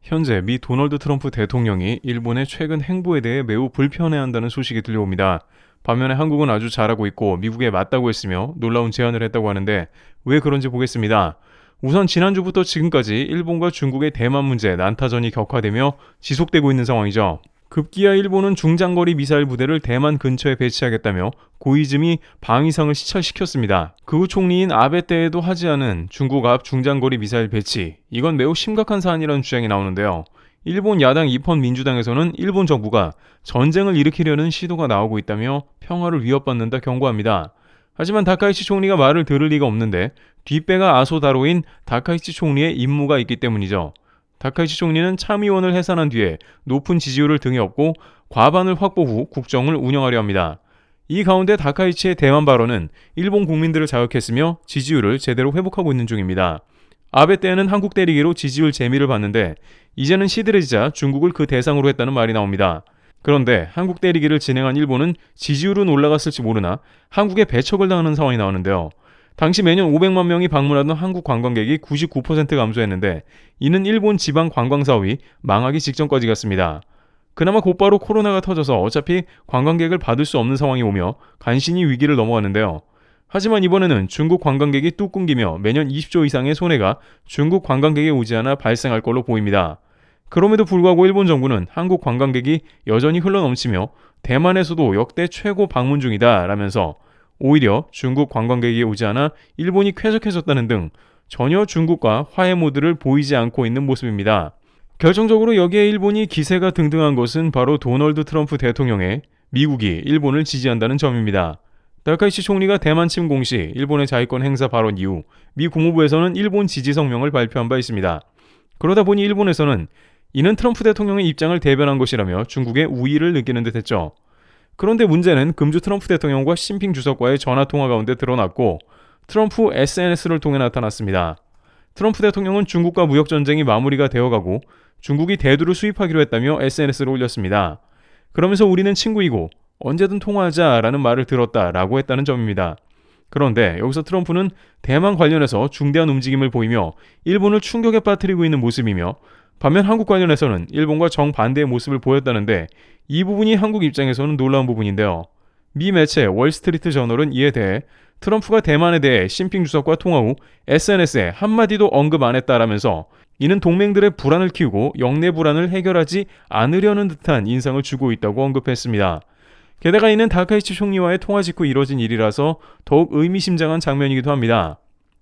현재 미 도널드 트럼프 대통령이 일본의 최근 행보에 대해 매우 불편해한다는 소식이 들려옵니다. 반면에 한국은 아주 잘하고 있고 미국에 맞다고 했으며 놀라운 제안을 했다고 하는데 왜 그런지 보겠습니다. 우선 지난주부터 지금까지 일본과 중국의 대만 문제 난타전이 격화되며 지속되고 있는 상황이죠. 급기야 일본은 중장거리 미사일 부대를 대만 근처에 배치하겠다며 고이즈미 방위상을 시찰시켰습니다. 그 후 총리인 아베 때에도 하지 않은 중국 앞 중장거리 미사일 배치, 이건 매우 심각한 사안이라는 주장이 나오는데요. 일본 야당 입헌 민주당에서는 일본 정부가 전쟁을 일으키려는 시도가 나오고 있다며 평화를 위협받는다 경고합니다. 하지만 다카이치 총리가 말을 들을 리가 없는데 뒷배가 아소다로인 다카이치 총리의 임무가 있기 때문이죠. 다카이치 총리는 참의원을 해산한 뒤에 높은 지지율을 등에 업고 과반을 확보 후 국정을 운영하려 합니다. 이 가운데 다카이치의 대만 발언은 일본 국민들을 자극했으며 지지율을 제대로 회복하고 있는 중입니다. 아베 때는 한국 때리기로 지지율 재미를 봤는데 이제는 시들해지자 중국을 그 대상으로 했다는 말이 나옵니다. 그런데 한국 때리기를 진행한 일본은 지지율은 올라갔을지 모르나 한국에 배척을 당하는 상황이 나오는데요. 당시 매년 500만 명이 방문하던 한국 관광객이 99% 감소했는데 이는 일본 지방 관광사업이 망하기 직전까지 갔습니다. 그나마 곧바로 코로나가 터져서 어차피 관광객을 받을 수 없는 상황이 오며 간신히 위기를 넘어가는데요. 하지만 이번에는 중국 관광객이 뚝 끊기며 매년 20조 이상의 손해가 중국 관광객에 오지 않아 발생할 걸로 보입니다. 그럼에도 불구하고 일본 정부는 한국 관광객이 여전히 흘러넘치며 대만에서도 역대 최고 방문 중이다 라면서 오히려 중국 관광객이 오지 않아 일본이 쾌적해졌다는 등 전혀 중국과 화해 모드를 보이지 않고 있는 모습입니다. 결정적으로 여기에 일본이 기세가 등등한 것은 바로 도널드 트럼프 대통령의 미국이 일본을 지지한다는 점입니다. 다카이치 총리가 대만 침공 시 일본의 자위권 행사 발언 이후 미 국무부에서는 일본 지지 성명을 발표한 바 있습니다. 그러다 보니 일본에서는 이는 트럼프 대통령의 입장을 대변한 것이라며 중국의 우위를 느끼는 듯했죠. 그런데 문제는 금주 트럼프 대통령과 시진핑 주석과의 전화통화 가운데 드러났고 트럼프 SNS를 통해 나타났습니다. 트럼프 대통령은 중국과 무역전쟁이 마무리가 되어가고 중국이 대두를 수입하기로 했다며 SNS를 올렸습니다. 그러면서 우리는 친구이고 언제든 통화하자라는 말을 들었다라고 했다는 점입니다. 그런데 여기서 트럼프는 대만 관련해서 중대한 움직임을 보이며 일본을 충격에 빠뜨리고 있는 모습이며 반면 한국 관련해서는 일본과 정반대의 모습을 보였다는데 이 부분이 한국 입장에서는 놀라운 부분인데요. 미 매체 월스트리트 저널은 이에 대해 트럼프가 대만에 대해 시진핑 주석과 통화 후 SNS에 한마디도 언급 안 했다라면서 이는 동맹들의 불안을 키우고 영내 불안을 해결하지 않으려는 듯한 인상을 주고 있다고 언급했습니다. 게다가 이는 다카이치 총리와의 통화 직후 이뤄진 일이라서 더욱 의미심장한 장면이기도 합니다.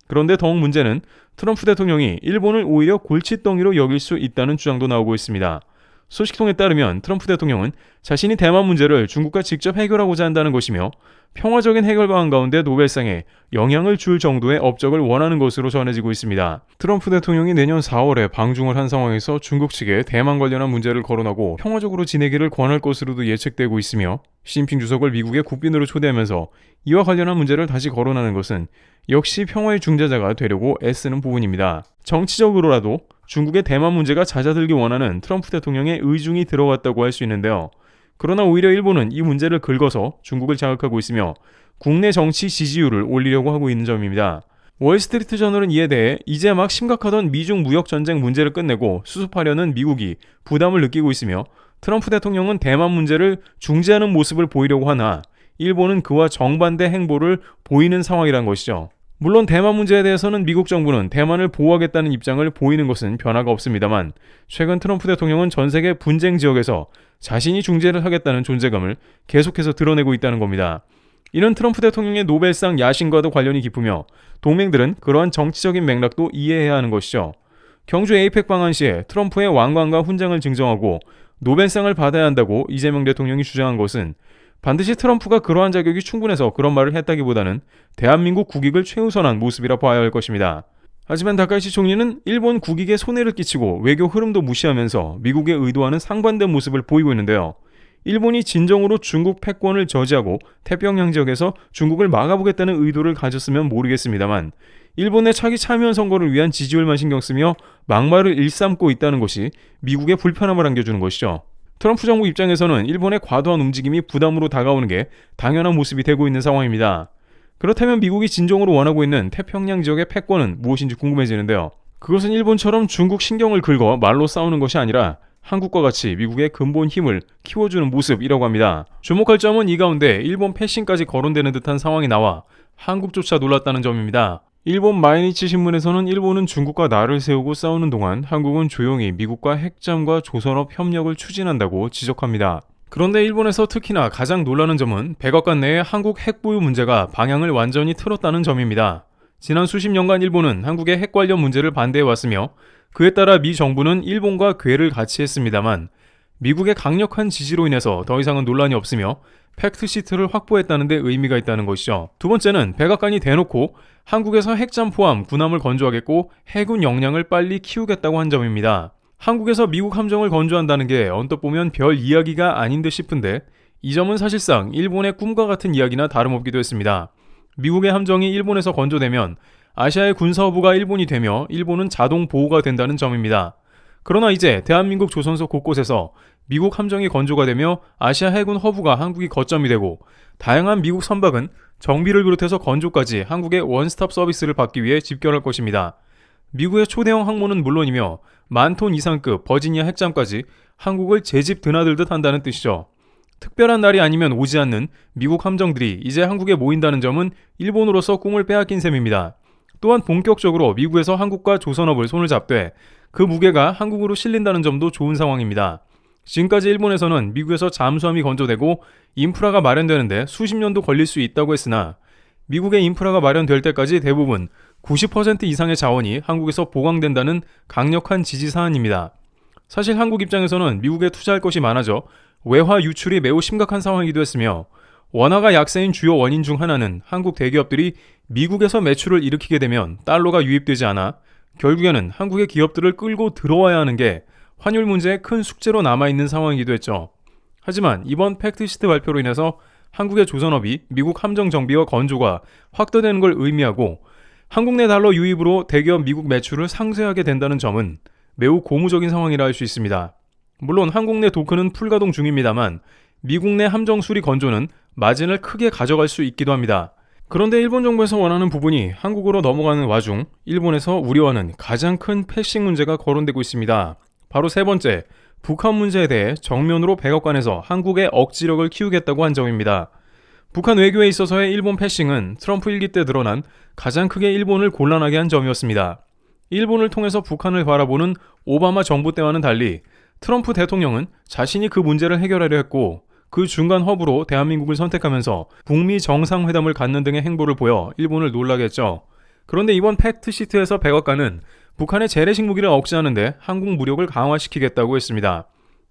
그런데 더욱 문제는 트럼프 대통령이 일본을 오히려 골칫덩이로 여길 수 있다는 주장도 나오고 있습니다. 소식통에 따르면 트럼프 대통령은 자신이 대만 문제를 중국과 직접 해결하고자 한다는 것이며 평화적인 해결 방안 가운데 노벨상에 영향을 줄 정도의 업적을 원하는 것으로 전해지고 있습니다. 트럼프 대통령이 내년 4월에 방중을 한 상황에서 중국 측에 대만 관련한 문제를 거론하고 평화적으로 지내기를 권할 것으로도 예측되고 있으며 시진핑 주석을 미국의 국빈으로 초대하면서 이와 관련한 문제를 다시 거론하는 것은 역시 평화의 중재자가 되려고 애쓰는 부분입니다. 정치적으로라도 중국의 대만 문제가 잦아들기 원하는 트럼프 대통령의 의중이 들어갔다고 할 수 있는데요. 그러나 오히려 일본은 이 문제를 긁어서 중국을 자극하고 있으며 국내 정치 지지율을 올리려고 하고 있는 점입니다. 월스트리트 저널은 이에 대해 이제 막 심각하던 미중 무역 전쟁 문제를 끝내고 수습하려는 미국이 부담을 느끼고 있으며 트럼프 대통령은 대만 문제를 중재하는 모습을 보이려고 하나 일본은 그와 정반대 행보를 보이는 상황이란 것이죠. 물론 대만 문제에 대해서는 미국 정부는 대만을 보호하겠다는 입장을 보이는 것은 변화가 없습니다만 최근 트럼프 대통령은 전 세계 분쟁 지역에서 자신이 중재를 하겠다는 존재감을 계속해서 드러내고 있다는 겁니다. 이는 트럼프 대통령의 노벨상 야심과도 관련이 깊으며 동맹들은 그러한 정치적인 맥락도 이해해야 하는 것이죠. 경주 에이펙 방한 시에 트럼프의 왕관과 훈장을 증정하고 노벨상을 받아야 한다고 이재명 대통령이 주장한 것은 반드시 트럼프가 그러한 자격이 충분해서 그런 말을 했다기보다는 대한민국 국익을 최우선한 모습이라 봐야 할 것입니다. 하지만 다카이치 총리는 일본 국익에 손해를 끼치고 외교 흐름도 무시하면서 미국의 의도와는 상반된 모습을 보이고 있는데요. 일본이 진정으로 중국 패권을 저지하고 태평양 지역에서 중국을 막아보겠다는 의도를 가졌으면 모르겠습니다만 일본의 차기 참여연 선거를 위한 지지율만 신경 쓰며 막말을 일삼고 있다는 것이 미국의 불편함을 안겨주는 것이죠. 트럼프 정부 입장에서는 일본의 과도한 움직임이 부담으로 다가오는 게 당연한 모습이 되고 있는 상황입니다. 그렇다면 미국이 진정으로 원하고 있는 태평양 지역의 패권은 무엇인지 궁금해지는데요. 그것은 일본처럼 중국 신경을 긁어 말로 싸우는 것이 아니라 한국과 같이 미국의 근본 힘을 키워주는 모습이라고 합니다. 주목할 점은 이 가운데 일본 패싱까지 거론되는 듯한 상황이 나와 한국조차 놀랐다는 점입니다. 일본 마이니치 신문에서는 일본은 중국과 나를 세우고 싸우는 동안 한국은 조용히 미국과 핵잠과 조선업 협력을 추진한다고 지적합니다. 그런데 일본에서 특히나 가장 놀라는 점은 백악관 내의 한국 핵 보유 문제가 방향을 완전히 틀었다는 점입니다. 지난 수십 년간 일본은 한국의 핵 관련 문제를 반대해왔으며 그에 따라 미 정부는 일본과 궤를 같이 했습니다만 미국의 강력한 지지로 인해서 더 이상은 논란이 없으며 팩트시트를 확보했다는 데 의미가 있다는 것이죠. 두 번째는 백악관이 대놓고 한국에서 핵잠 포함 군함을 건조하겠고 해군 역량을 빨리 키우겠다고 한 점입니다. 한국에서 미국 함정을 건조한다는 게 언뜻 보면 별 이야기가 아닌 듯 싶은데 이 점은 사실상 일본의 꿈과 같은 이야기나 다름없기도 했습니다. 미국의 함정이 일본에서 건조되면 아시아의 군사허브가 일본이 되며 일본은 자동 보호가 된다는 점입니다. 그러나 이제 대한민국 조선소 곳곳에서 미국 함정이 건조가 되며 아시아 해군 허브가 한국이 거점이 되고 다양한 미국 선박은 정비를 비롯해서 건조까지 한국의 원스톱 서비스를 받기 위해 집결할 것입니다. 미국의 초대형 항모는 물론이며 만톤 이상급 버지니아 핵잠까지 한국을 제집 드나들듯 한다는 뜻이죠. 특별한 날이 아니면 오지 않는 미국 함정들이 이제 한국에 모인다는 점은 일본으로서 꿈을 빼앗긴 셈입니다. 또한 본격적으로 미국에서 한국과 조선업을 손을 잡되 그 무게가 한국으로 실린다는 점도 좋은 상황입니다. 지금까지 일본에서는 미국에서 잠수함이 건조되고 인프라가 마련되는데 수십 년도 걸릴 수 있다고 했으나 미국의 인프라가 마련될 때까지 대부분 90% 이상의 자원이 한국에서 보강된다는 강력한 지지 사안입니다. 사실 한국 입장에서는 미국에 투자할 것이 많아져 외화 유출이 매우 심각한 상황이기도 했으며 원화가 약세인 주요 원인 중 하나는 한국 대기업들이 미국에서 매출을 일으키게 되면 달러가 유입되지 않아 결국에는 한국의 기업들을 끌고 들어와야 하는 게 환율 문제의 큰 숙제로 남아있는 상황이기도 했죠. 하지만 이번 팩트시트 발표로 인해서 한국의 조선업이 미국 함정 정비와 건조가 확대되는 걸 의미하고 한국 내 달러 유입으로 대기업 미국 매출을 상쇄하게 된다는 점은 매우 고무적인 상황이라 할 수 있습니다. 물론 한국 내 도크는 풀가동 중입니다만 미국 내 함정 수리 건조는 마진을 크게 가져갈 수 있기도 합니다. 그런데 일본 정부에서 원하는 부분이 한국으로 넘어가는 와중 일본에서 우려하는 가장 큰 패싱 문제가 거론되고 있습니다. 바로 세 번째, 북한 문제에 대해 정면으로 백악관에서 한국의 억지력을 키우겠다고 한 점입니다. 북한 외교에 있어서의 일본 패싱은 트럼프 일기 때 드러난 가장 크게 일본을 곤란하게 한 점이었습니다. 일본을 통해서 북한을 바라보는 오바마 정부 때와는 달리 트럼프 대통령은 자신이 그 문제를 해결하려 했고 그 중간 허브로 대한민국을 선택하면서 북미 정상회담을 갖는 등의 행보를 보여 일본을 놀라게 했죠. 그런데 이번 팩트시트에서 백악관은 북한의 재래식 무기를 억제하는데 한국 무력을 강화시키겠다고 했습니다.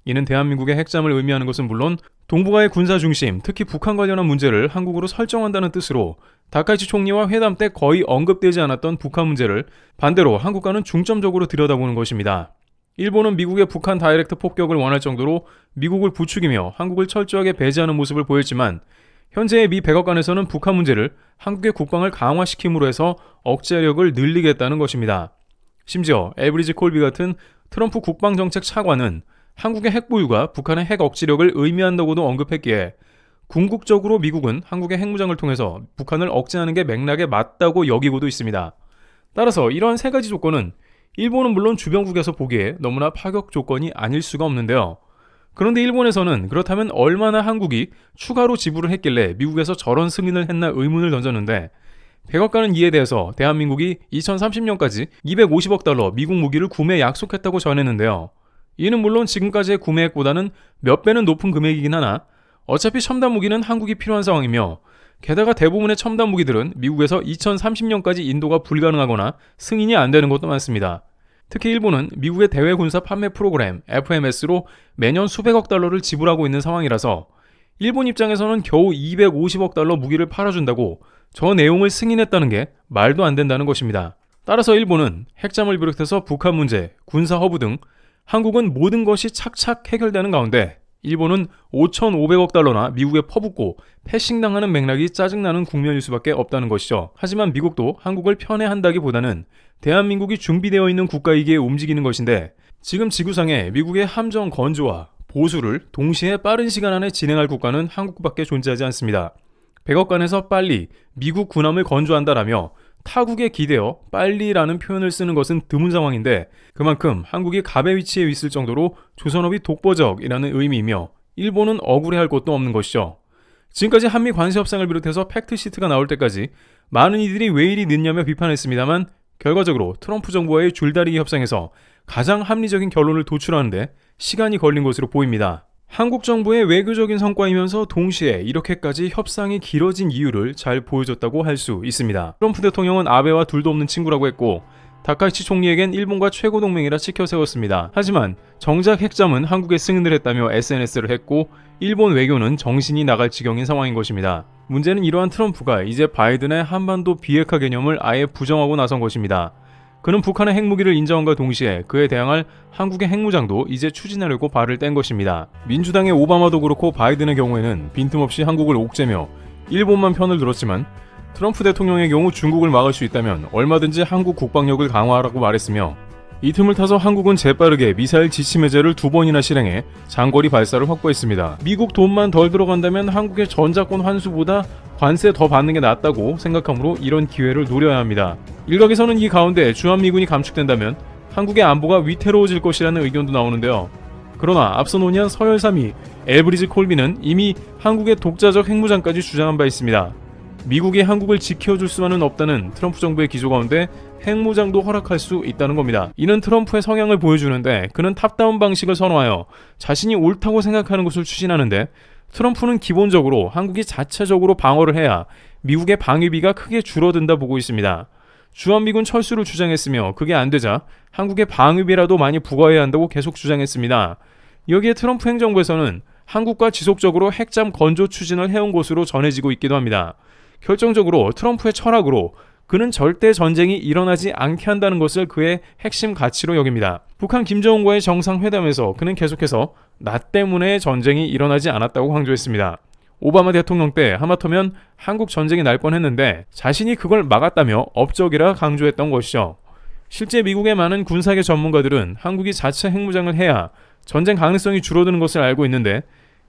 이는 대한민국의 핵잠을 의미하는 것은 물론 동북아의 군사 중심, 특히 북한 관련한 문제를 한국으로 설정한다는 뜻으로 다카이치 총리와 회담 때 거의 언급되지 않았던 북한 문제를 반대로 한국과는 중점적으로 들여다보는 것입니다. 일본은 미국의 북한 다이렉트 폭격을 원할 정도로 미국을 부추기며 한국을 철저하게 배제하는 모습을 보였지만 현재의 미 백악관에서는 북한 문제를 한국의 국방을 강화시킴으로 해서 억제력을 늘리겠다는 것입니다. 심지어 엘브리지 콜비 같은 트럼프 국방정책 차관은 한국의 핵 보유가 북한의 핵 억지력을 의미한다고도 언급했기에 궁극적으로 미국은 한국의 핵무장을 통해서 북한을 억제하는 게 맥락에 맞다고 여기고도 있습니다. 따라서 이러한 세 가지 조건은 일본은 물론 주변국에서 보기에 너무나 파격 조건이 아닐 수가 없는데요. 그런데 일본에서는 그렇다면 얼마나 한국이 추가로 지불을 했길래 미국에서 저런 승인을 했나 의문을 던졌는데 백악관은 이에 대해서 대한민국이 2030년까지 250억 달러 미국 무기를 구매 약속했다고 전했는데요. 이는 물론 지금까지의 구매액보다는 몇 배는 높은 금액이긴 하나 어차피 첨단 무기는 한국이 필요한 상황이며 게다가 대부분의 첨단 무기들은 미국에서 2030년까지 인도가 불가능하거나 승인이 안 되는 것도 많습니다. 특히 일본은 미국의 대외 군사 판매 프로그램 FMS로 매년 수백억 달러를 지불하고 있는 상황이라서 일본 입장에서는 겨우 250억 달러 무기를 팔아준다고 저 내용을 승인했다는 게 말도 안 된다는 것입니다. 따라서 일본은 핵잠을 비롯해서 북한 문제, 군사 허브 등 한국은 모든 것이 착착 해결되는 가운데 일본은 5,500억 달러나 미국에 퍼붓고 패싱당하는 맥락이 짜증나는 국면일 수밖에 없다는 것이죠. 하지만 미국도 한국을 편애한다기보다는 대한민국이 준비되어 있는 국가이기에 움직이는 것인데 지금 지구상에 미국의 함정 건조와 보수를 동시에 빠른 시간 안에 진행할 국가는 한국밖에 존재하지 않습니다. 백악관에서 빨리 미국 군함을 건조한다라며 타국에 기대어 빨리라는 표현을 쓰는 것은 드문 상황인데 그만큼 한국이 갑의 위치에 있을 정도로 조선업이 독보적이라는 의미이며 일본은 억울해할 것도 없는 것이죠. 지금까지 한미 관세 협상을 비롯해서 팩트시트가 나올 때까지 많은 이들이 왜 이리 늦냐며 비판했습니다만 결과적으로 트럼프 정부와의 줄다리기 협상에서 가장 합리적인 결론을 도출하는데 시간이 걸린 것으로 보입니다. 한국 정부의 외교적인 성과이면서 동시에 이렇게까지 협상이 길어진 이유를 잘 보여줬다고 할 수 있습니다. 트럼프 대통령은 아베와 둘도 없는 친구라고 했고 다카이치 총리에겐 일본과 최고 동맹이라 치켜 세웠습니다. 하지만 정작 핵잠은 한국에 승인을 했다며 SNS를 했고 일본 외교는 정신이 나갈 지경인 상황인 것입니다. 문제는 이러한 트럼프가 이제 바이든의 한반도 비핵화 개념을 아예 부정하고 나선 것입니다. 그는 북한의 핵무기를 인정함과 동시에 그에 대항할 한국의 핵무장도 이제 추진하려고 발을 뗀 것입니다. 민주당의 오바마도 그렇고 바이든의 경우에는 빈틈없이 한국을 옥죄며 일본만 편을 들었지만 트럼프 대통령의 경우 중국을 막을 수 있다면 얼마든지 한국 국방력을 강화하라고 말했으며 이 틈을 타서 한국은 재빠르게 미사일 지침 해제를 2번이나 실행해 장거리 발사를 확보했습니다. 미국 돈만 덜 들어간다면 한국의 전자권 환수보다 관세 더 받는 게 낫다고 생각하므로 이런 기회를 노려야 합니다. 일각에서는 이 가운데 주한미군이 감축된다면 한국의 안보가 위태로워질 것이라는 의견도 나오는데요. 그러나 앞서 논의한 서열 3위 엘브리지 콜비는 이미 한국의 독자적 핵무장까지 주장한 바 있습니다. 미국이 한국을 지켜줄 수만은 없다는 트럼프 정부의 기조 가운데 핵무장도 허락할 수 있다는 겁니다. 이는 트럼프의 성향을 보여주는데 그는 탑다운 방식을 선호하여 자신이 옳다고 생각하는 것을 추진하는데 트럼프는 기본적으로 한국이 자체적으로 방어를 해야 미국의 방위비가 크게 줄어든다 보고 있습니다. 주한미군 철수를 주장했으며 그게 안 되자 한국의 방위비라도 많이 부과해야 한다고 계속 주장했습니다. 여기에 트럼프 행정부에서는 한국과 지속적으로 핵잠 건조 추진을 해온 것으로 전해지고 있기도 합니다. 결정적으로 트럼프의 철학으로 그는 절대 전쟁이 일어나지 않게 한다는 것을 그의 핵심 가치로 여깁니다. 북한 김정은과의 정상회담에서 그는 계속해서 나 때문에 전쟁이 일어나지 않았다고 강조했습니다. 오바마 대통령 때 하마터면 한국 전쟁이 날 뻔했는데 자신이 그걸 막았다며 업적이라 강조했던 것이죠. 실제 미국의 많은 군사계 전문가들은 한국이 자체 핵무장을 해야 전쟁 가능성이 줄어드는 것을 알고 있는데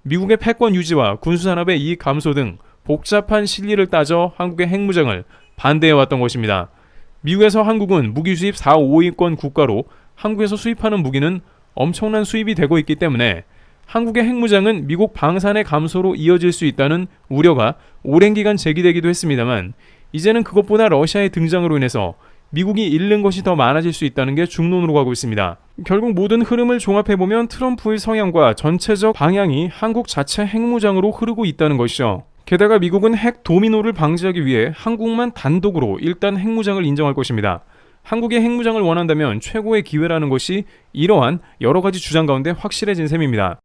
미국의 패권 유지와 군수산업의 이익 감소 등 복잡한 실리를 따져 한국의 핵무장을 반대해왔던 것입니다. 미국에서 한국은 무기 수입 4, 5위권 국가로 한국에서 수입하는 무기는 엄청난 수입이 되고 있기 때문에 한국의 핵무장은 미국 방산의 감소로 이어질 수 있다는 우려가 오랜 기간 제기되기도 했습니다만 이제는 그것보다 러시아의 등장으로 인해서 미국이 잃는 것이 더 많아질 수 있다는 게 중론으로 가고 있습니다. 결국 모든 흐름을 종합해보면 트럼프의 성향과 전체적 방향이 한국 자체 핵무장으로 흐르고 있다는 것이죠. 게다가 미국은 핵 도미노를 방지하기 위해 한국만 단독으로 일단 핵무장을 인정할 것입니다. 한국의 핵무장을 원한다면 최고의 기회라는 것이 이러한 여러 가지 주장 가운데 확실해진 셈입니다.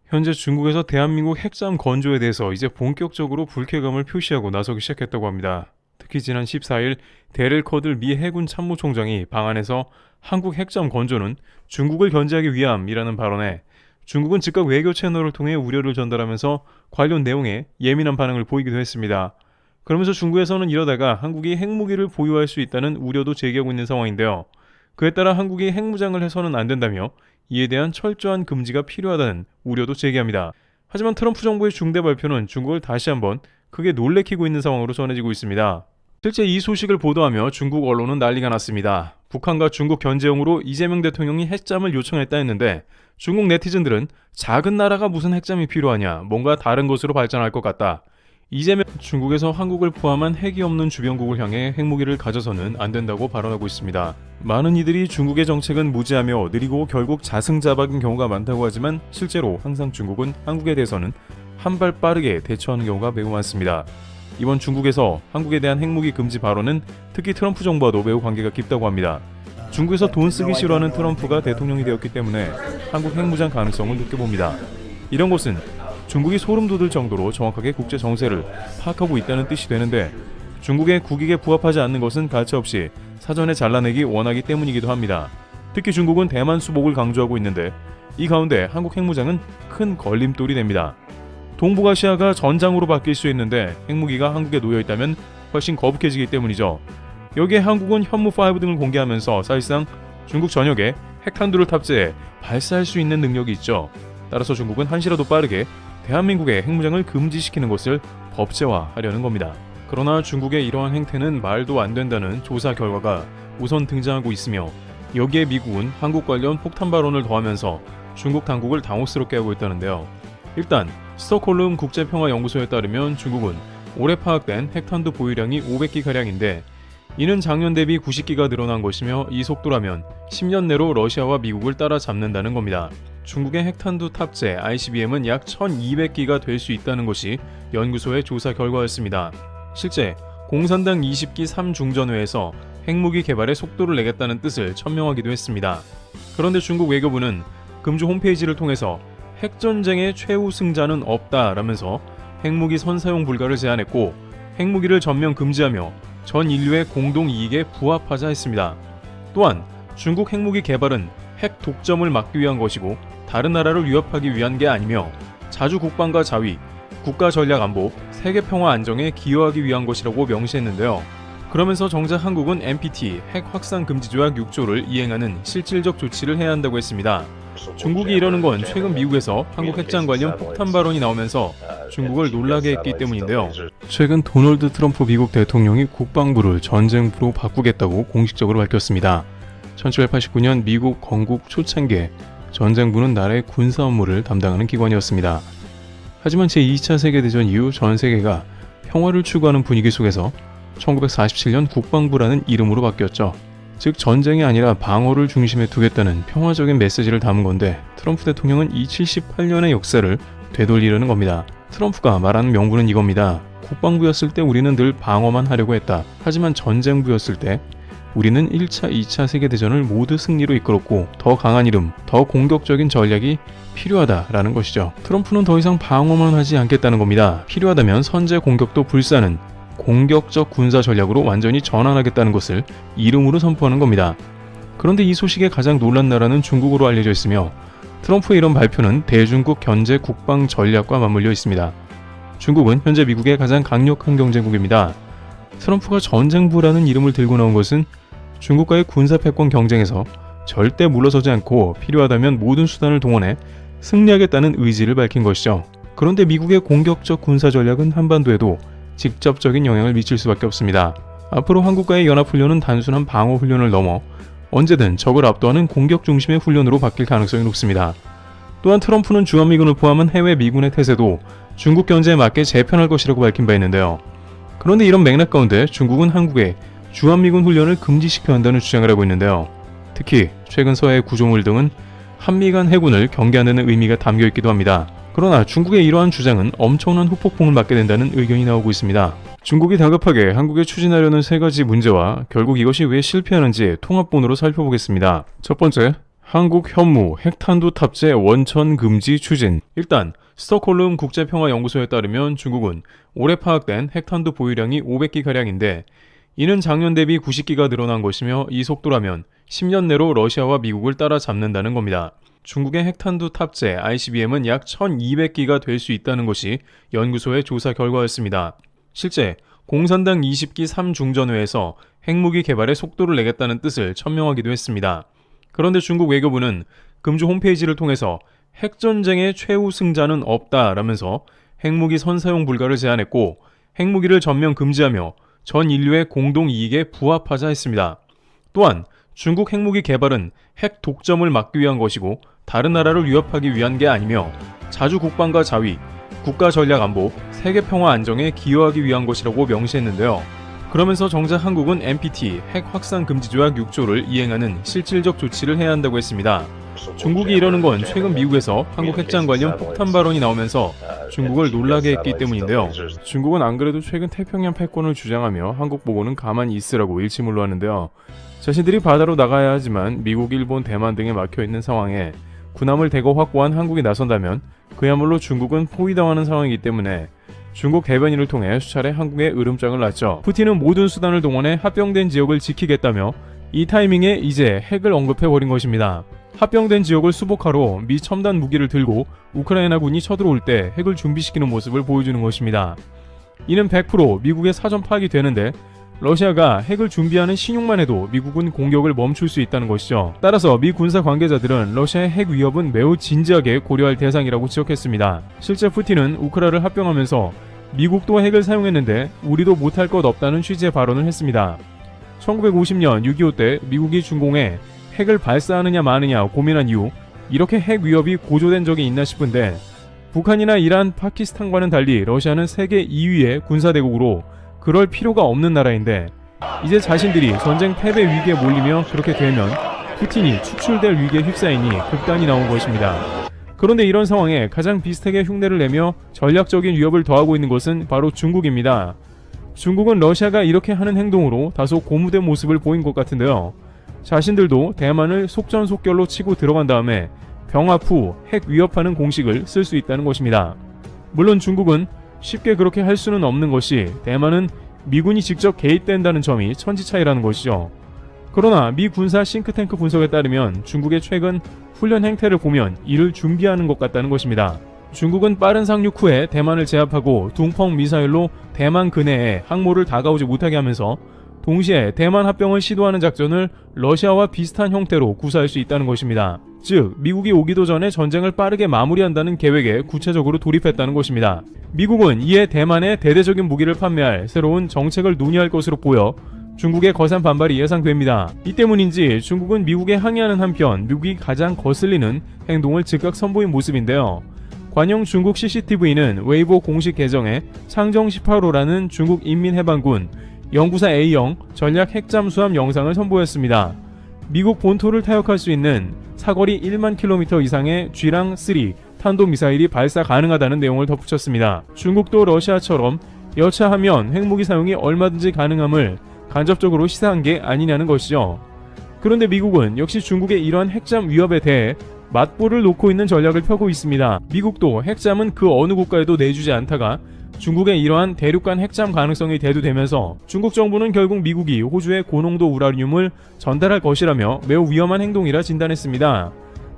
현재 중국에서 대한민국 핵잠 건조에 대해서 이제 본격적으로 불쾌감을 표시하고 나서기 시작했다고 합니다. 특히 지난 14일 데렐 커들 미 해군 참모총장이 방한에서 한국 핵잠 건조는 중국을 견제하기 위함이라는 발언에 중국은 즉각 외교 채널을 통해 우려를 전달하면서 관련 내용에 예민한 반응을 보이기도 했습니다. 그러면서 중국에서는 이러다가 한국이 핵무기를 보유할 수 있다는 우려도 제기하고 있는 상황인데요. 그에 따라 한국이 핵무장을 해서는 안 된다며 이에 대한 철저한 금지가 필요하다는 우려도 제기합니다. 하지만 트럼프 정부의 중대 발표는 중국을 다시 한번 크게 놀래키고 있는 상황으로 전해지고 있습니다. 실제 이 소식을 보도하며 중국 언론은 난리가 났습니다. 북한과 중국 견제용으로 이재명 대통령이 핵잠을 요청했다 했는데 중국 네티즌들은 작은 나라가 무슨 핵잠이 필요하냐, 뭔가 다른 것으로 발전할 것 같다. 이재명 중국에서 한국을 포함한 핵이 없는 주변국을 향해 핵무기를 가져서는 안 된다고 발언하고 있습니다. 많은 이들이 중국의 정책은 무지하며 느리고 결국 자승자박인 경우가 많다고 하지만 실제로 항상 중국은 한국에 대해서는 한 발 빠르게 대처하는 경우가 매우 많습니다. 이번 중국에서 한국에 대한 핵무기 금지 발언은 특히 트럼프 정부와도 매우 관계가 깊다고 합니다. 중국에서 돈 쓰기 싫어하는 트럼프가 대통령이 되었기 때문에 한국 핵무장 가능성을 느껴봅니다. 이런 것은 중국이 소름 돋을 정도로 정확하게 국제 정세를 파악하고 있다는 뜻이 되는데 중국의 국익에 부합하지 않는 것은 가차없이 사전에 잘라내기 원하기 때문이기도 합니다. 특히 중국은 대만 수복을 강조하고 있는데 이 가운데 한국 핵무장은 큰 걸림돌이 됩니다. 동북아시아가 전장으로 바뀔 수 있는데 핵무기가 한국에 놓여있다면 훨씬 거북해지기 때문이죠. 여기에 한국은 현무5 등을 공개하면서 사실상 중국 전역에 핵탄두를 탑재해 발사할 수 있는 능력이 있죠. 따라서 중국은 한시라도 빠르게 대한민국의 핵무장을 금지시키는 것을 법제화하려는 겁니다. 그러나 중국의 이러한 행태는 말도 안 된다는 조사 결과가 우선 등장하고 있으며, 여기에 미국은 한국 관련 폭탄 발언을 더하면서 중국 당국을 당혹스럽게 하고 있다는데요. 일단 스톡홀름 국제평화연구소에 따르면 중국은 올해 파악된 핵탄두 보유량이 500기가량인데 이는 작년 대비 90기가 늘어난 것이며, 이 속도라면 10년 내로 러시아와 미국을 따라잡는다는 겁니다. 중국의 핵탄두 탑재 ICBM은 약 1200기가 될 수 있다는 것이 연구소의 조사 결과였습니다. 실제 공산당 20기 3중전회에서 핵무기 개발에 속도를 내겠다는 뜻을 천명하기도 했습니다. 그런데 중국 외교부는 금주 홈페이지를 통해서 핵전쟁의 최우승자는 없다라면서 핵무기 선사용 불가를 제안했고, 핵무기를 전면 금지하며 전 인류의 공동 이익에 부합하자 했습니다. 또한 중국 핵무기 개발은 핵 독점을 막기 위한 것이고 다른 나라를 위협하기 위한 게 아니며 자주 국방과 자위, 국가 전략 안보, 세계 평화 안정에 기여하기 위한 것이라고 명시했는데요. 그러면서 정작 한국은 NPT 핵 확산 금지 조약 6조를 이행하는 실질적 조치를 해야 한다고 했습니다. 중국이 이러는 건 최근 미국에서 한국 핵장 관련 폭탄 발언이 나오면서 중국을 놀라게 했기 때문인데요. 최근 도널드 트럼프 미국 대통령이 국방부를 전쟁부로 바꾸겠다고 공식적으로 밝혔습니다. 1789년 미국 건국 초창기에 전쟁부는 나라의 군사 업무를 담당하는 기관이었습니다. 하지만 제2차 세계대전 이후 전 세계가 평화를 추구하는 분위기 속에서 1947년 국방부라는 이름으로 바뀌었죠. 즉 전쟁이 아니라 방어를 중심에 두겠다는 평화적인 메시지를 담은 건데, 트럼프 대통령은 이 78년의 역사를 되돌리려는 겁니다. 트럼프가 말하는 명분은 이겁니다. 국방부였을 때 우리는 늘 방어만 하려고 했다. 하지만 전쟁부였을 때 우리는 1차, 2차 세계대전을 모두 승리로 이끌었고 더 강한 이름, 더 공격적인 전략이 필요하다라는 것이죠. 트럼프는 더 이상 방어만 하지 않겠다는 겁니다. 필요하다면 선제 공격도 불사는 공격적 군사 전략으로 완전히 전환하겠다는 것을 이름으로 선포하는 겁니다. 그런데 이 소식에 가장 놀란 나라는 중국으로 알려져 있으며, 트럼프의 이런 발표는 대중국 견제 국방 전략과 맞물려 있습니다. 중국은 현재 미국의 가장 강력한 경쟁국입니다. 트럼프가 전쟁부라는 이름을 들고 나온 것은 중국과의 군사 패권 경쟁에서 절대 물러서지 않고 필요하다면 모든 수단을 동원해 승리하겠다는 의지를 밝힌 것이죠. 그런데 미국의 공격적 군사 전략은 한반도에도 직접적인 영향을 미칠 수밖에 없습니다. 앞으로 한국과의 연합훈련은 단순한 방어훈련을 넘어 언제든 적을 압도하는 공격 중심의 훈련으로 바뀔 가능성이 높습니다. 또한 트럼프는 주한미군을 포함한 해외 미군의 태세도 중국 견제에 맞게 재편할 것이라고 밝힌 바 있는데요. 그런데 이런 맥락 가운데 중국은 한국에 주한미군 훈련을 금지시켜야 한다는 주장을 하고 있는데요. 특히 최근 서해 구조물 등은 한미 간 해군을 경계하는 의미가 담겨있기도 합니다. 그러나 중국의 이러한 주장은 엄청난 후폭풍을 맞게 된다는 의견이 나오고 있습니다. 중국이 다급하게 한국에 추진하려는 세 가지 문제와 결국 이것이 왜 실패하는지 통합본으로 살펴보겠습니다. 첫 번째, 한국 현무 핵탄두 탑재 원천 금지 추진. 일단 스톡홀름 국제평화연구소에 따르면 중국은 올해 파악된 핵탄두 보유량이 500기가량인데 이는 작년 대비 90기가 늘어난 것이며, 이 속도라면 10년 내로 러시아와 미국을 따라잡는다는 겁니다. 중국의 핵탄두 탑재 ICBM은 약 1200기가 될 수 있다는 것이 연구소의 조사 결과였습니다. 실제 공산당 20기 3중전회에서 핵무기 개발에 속도를 내겠다는 뜻을 천명하기도 했습니다. 그런데 중국 외교부는 금주 홈페이지를 통해서 핵전쟁의 최우승자는 없다라면서 핵무기 선사용 불가를 제안했고, 핵무기를 전면 금지하며 전 인류의 공동 이익에 부합하자 했습니다. 또한 중국 핵무기 개발은 핵 독점을 막기 위한 것이고 다른 나라를 위협하기 위한 게 아니며 자주 국방과 자위, 국가 전략 안보, 세계 평화 안정에 기여하기 위한 것이라고 명시했는데요. 그러면서 정작 한국은 NPT 핵 확산 금지 조약 6조를 이행하는 실질적 조치를 해야 한다고 했습니다. 중국이 이러는 건 최근 미국에서 한국 핵장 관련 폭탄 발언이 나오면서 중국을 놀라게 했기 때문인데요. 중국은 안 그래도 최근 태평양 패권을 주장하며 한국 보고는 가만히 있으라고 일침을로 하는데요. 자신들이 바다로 나가야 하지만 미국, 일본, 대만 등에 막혀있는 상황에 군함을 대거 확보한 한국이 나선다면 그야말로 중국은 포위당하는 상황이기 때문에 중국 대변인을 통해 수차례 한국에 으름장을 놨죠. 푸틴은 모든 수단을 동원해 합병된 지역을 지키겠다며 이 타이밍에 이제 핵을 언급해버린 것입니다. 합병된 지역을 수복하러 미 첨단 무기를 들고 우크라이나군이 쳐들어올 때 핵을 준비시키는 모습을 보여주는 것입니다. 이는 100% 미국의 사전 파악이 되는데 러시아가 핵을 준비하는 신용만 해도 미국은 공격을 멈출 수 있다는 것이죠. 따라서 미 군사 관계자들은 러시아의 핵 위협은 매우 진지하게 고려할 대상이라고 지적했습니다. 실제 푸틴은 우크라를 합병하면서 미국도 핵을 사용했는데 우리도 못할 것 없다는 취지의 발언을 했습니다. 1950년 6.25 때 미국이 중공에 핵을 발사하느냐 마느냐 고민한 이후 이렇게 핵 위협이 고조된 적이 있나 싶은데, 북한이나 이란, 파키스탄과는 달리 러시아는 세계 2위의 군사대국으로 그럴 필요가 없는 나라인데, 이제 자신들이 전쟁 패배 위기에 몰리며 그렇게 되면 푸틴이 축출될 위기에 휩싸이니 극단이 나온 것입니다. 그런데 이런 상황에 가장 비슷하게 흉내를 내며 전략적인 위협을 더하고 있는 것은 바로 중국입니다. 중국은 러시아가 이렇게 하는 행동으로 다소 고무된 모습을 보인 것 같은데요. 자신들도 대만을 속전속결로 치고 들어간 다음에 병합 후 핵 위협하는 공식을 쓸 수 있다는 것입니다. 물론 중국은 쉽게 그렇게 할 수는 없는 것이, 대만은 미군이 직접 개입된다는 점이 천지차이라는 것이죠. 그러나 미 군사 싱크탱크 분석에 따르면 중국의 최근 훈련 행태를 보면 이를 준비하는 것 같다는 것입니다. 중국은 빠른 상륙 후에 대만을 제압하고 둥펑 미사일로 대만 근해에 항모를 다가오지 못하게 하면서 동시에 대만 합병을 시도하는 작전을 러시아와 비슷한 형태로 구사할 수 있다는 것입니다. 즉, 미국이 오기도 전에 전쟁을 빠르게 마무리한다는 계획에 구체적으로 돌입했다는 것입니다. 미국은 이에 대만에 대대적인 무기를 판매할 새로운 정책을 논의할 것으로 보여 중국의 거센 반발이 예상됩니다. 이 때문인지 중국은 미국에 항의하는 한편 미국이 가장 거슬리는 행동을 즉각 선보인 모습인데요. 관영 중국 CCTV는 웨이보 공식 계정에 창정 18호라는 중국 인민해방군 영구사 A형 전략 핵잠수함 영상을 선보였습니다. 미국 본토를 타격할 수 있는 사거리 1만 킬로미터 이상의 G랑-3 탄도미사일이 발사 가능하다는 내용을 덧붙였습니다. 중국도 러시아처럼 여차하면 핵무기 사용이 얼마든지 가능함을 간접적으로 시사한 게 아니냐는 것이죠. 그런데 미국은 역시 중국의 이러한 핵잠 위협에 대해 맞불을 놓고 있는 전략을 펴고 있습니다. 미국도 핵잠은 그 어느 국가에도 내주지 않다가 중국의 이러한 대륙간 핵잠 가능성이 대두되면서 중국 정부는 결국 미국이 호주에 고농도 우라늄을 전달할 것이라며 매우 위험한 행동이라 진단했습니다.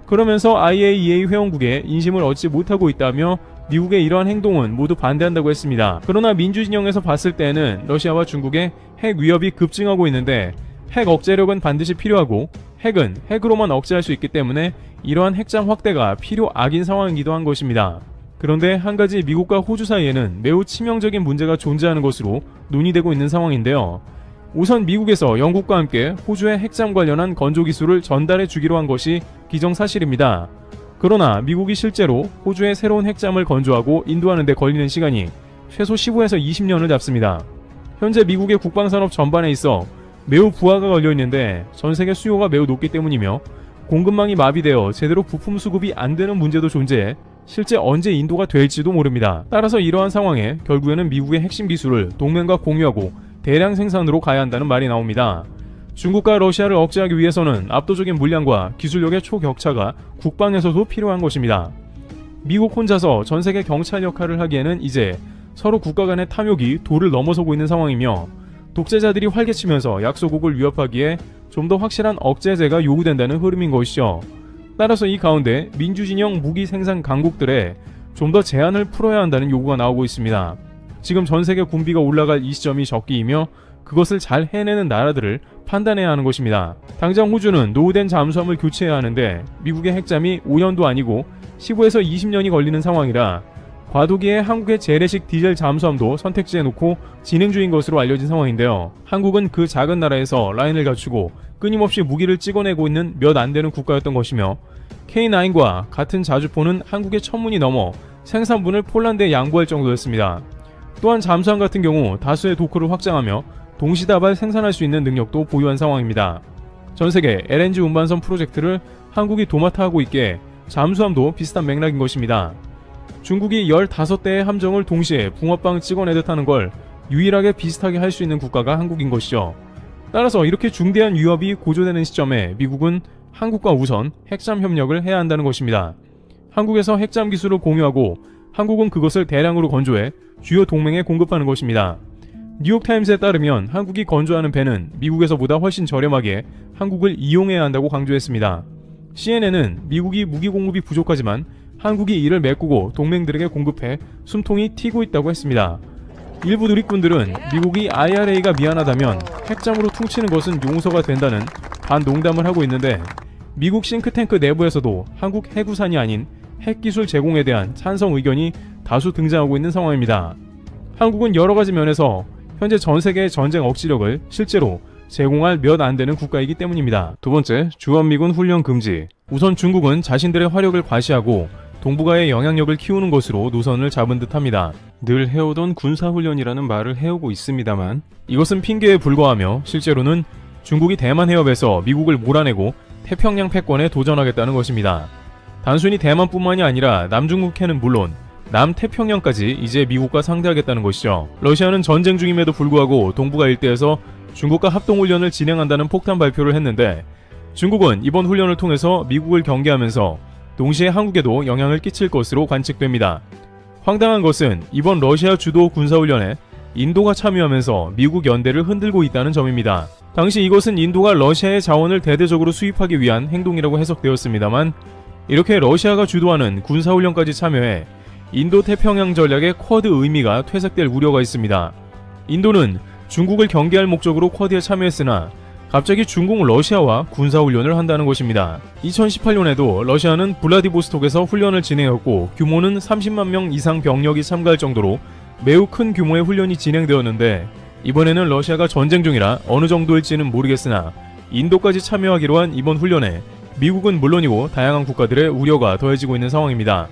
그러면서 IAEA 회원국에 인심을 얻지 못하고 있다며 미국의 이러한 행동은 모두 반대한다고 했습니다. 그러나 민주진영에서 봤을 때는 러시아와 중국의 핵 위협이 급증하고 있는데 핵 억제력은 반드시 필요하고 핵은 핵으로만 억제할 수 있기 때문에 이러한 핵잠 확대가 필요악인 상황이기도 한 것입니다. 그런데 한 가지 미국과 호주 사이에는 매우 치명적인 문제가 존재하는 것으로 논의되고 있는 상황인데요. 우선 미국에서 영국과 함께 호주의 핵잠 관련한 건조 기술을 전달해 주기로 한 것이 기정사실입니다. 그러나 미국이 실제로 호주의 새로운 핵잠을 건조하고 인도하는 데 걸리는 시간이 최소 15에서 20년을 잡습니다. 현재 미국의 국방산업 전반에 있어 매우 부하가 걸려있는데 전세계 수요가 매우 높기 때문이며 공급망이 마비되어 제대로 부품 수급이 안 되는 문제도 존재해 실제 언제 인도가 될지도 모릅니다. 따라서 이러한 상황에 결국에는 미국의 핵심 기술을 동맹과 공유하고 대량 생산으로 가야 한다는 말이 나옵니다. 중국과 러시아를 억제하기 위해서는 압도적인 물량과 기술력의 초격차가 국방에서도 필요한 것입니다. 미국 혼자서 전세계 경찰 역할을 하기에는 이제 서로 국가 간의 탐욕이 도를 넘어서고 있는 상황이며 독재자들이 활개치면서 약소국을 위협하기에 좀 더 확실한 억제제가 요구된다는 흐름인 것이죠. 따라서 이 가운데 민주진영 무기 생산 강국들에 좀 더 제한을 풀어야 한다는 요구가 나오고 있습니다. 지금 전세계 군비가 올라갈 이 시점이 적기이며 그것을 잘 해내는 나라들을 판단해야 하는 것입니다. 당장 호주는 노후된 잠수함을 교체해야 하는데 미국의 핵잠이 5년도 아니고 15에서 20년이 걸리는 상황이라 과도기에 한국의 재래식 디젤 잠수함도 선택지에 놓고 진행 중인 것으로 알려진 상황인데요. 한국은 그 작은 나라에서 라인을 갖추고 끊임없이 무기를 찍어내고 있는 몇 안 되는 국가였던 것이며 K9과 같은 자주포는 한국의 천문이 넘어 생산분을 폴란드에 양보할 정도였습니다. 또한 잠수함 같은 경우 다수의 도크를 확장하며 동시다발 생산할 수 있는 능력도 보유한 상황입니다. 전세계 LNG 운반선 프로젝트를 한국이 도맡아 하고 있기에 잠수함도 비슷한 맥락인 것입니다. 중국이 15대의 함정을 동시에 붕어빵 찍어내듯 하는 걸 유일하게 비슷하게 할 수 있는 국가가 한국인 것이죠. 따라서 이렇게 중대한 위협이 고조되는 시점에 미국은 한국과 우선 핵잠 협력을 해야 한다는 것입니다. 한국에서 핵잠 기술을 공유하고 한국은 그것을 대량으로 건조해 주요 동맹에 공급하는 것입니다. 뉴욕타임스에 따르면 한국이 건조하는 배는 미국에서보다 훨씬 저렴하게 한국을 이용해야 한다고 강조했습니다. CNN은 미국이 무기 공급이 부족하지만 한국이 이를 메꾸고 동맹들에게 공급해 숨통이 튀고 있다고 했습니다. 일부 누리꾼들은 미국이 IRA가 미안하다면 핵잠으로 퉁치는 것은 용서가 된다는 반농담을 하고 있는데 미국 싱크탱크 내부에서도 한국 해구산이 아닌 핵기술 제공에 대한 찬성 의견이 다수 등장하고 있는 상황입니다. 한국은 여러 가지 면에서 현재 전 세계의 전쟁 억지력을 실제로 제공할 몇 안 되는 국가이기 때문입니다. 두 번째, 주한미군 훈련 금지. 우선 중국은 자신들의 화력을 과시하고 동북아의 영향력을 키우는 것으로 노선을 잡은 듯합니다. 늘 해오던 군사훈련이라는 말을 해오고 있습니다만 이것은 핑계에 불과하며 실제로는 중국이 대만 해협에서 미국을 몰아내고 태평양 패권에 도전하겠다는 것입니다. 단순히 대만뿐만이 아니라 남중국해는 물론 남태평양까지 이제 미국과 상대하겠다는 것이죠. 러시아는 전쟁 중임에도 불구하고 동북아 일대에서 중국과 합동훈련을 진행한다는 폭탄 발표를 했는데 중국은 이번 훈련을 통해서 미국을 경계하면서 동시에 한국에도 영향을 끼칠 것으로 관측됩니다. 황당한 것은 이번 러시아 주도 군사훈련에 인도가 참여하면서 미국 연대를 흔들고 있다는 점입니다. 당시 이것은 인도가 러시아의 자원을 대대적으로 수입하기 위한 행동이라고 해석되었습니다만 이렇게 러시아가 주도하는 군사훈련까지 참여해 인도 태평양 전략의 쿼드 의미가 퇴색될 우려가 있습니다. 인도는 중국을 경계할 목적으로 쿼드에 참여했으나 갑자기 중국 러시아와 군사훈련을 한다는 것입니다. 2018년에도 러시아는 블라디보스톡에서 훈련을 진행했고 규모는 30만 명 이상 병력이 참가할 정도로 매우 큰 규모의 훈련이 진행되었는데 이번에는 러시아가 전쟁 중이라 어느 정도일지는 모르겠으나 인도까지 참여하기로 한 이번 훈련에 미국은 물론이고 다양한 국가들의 우려가 더해지고 있는 상황입니다.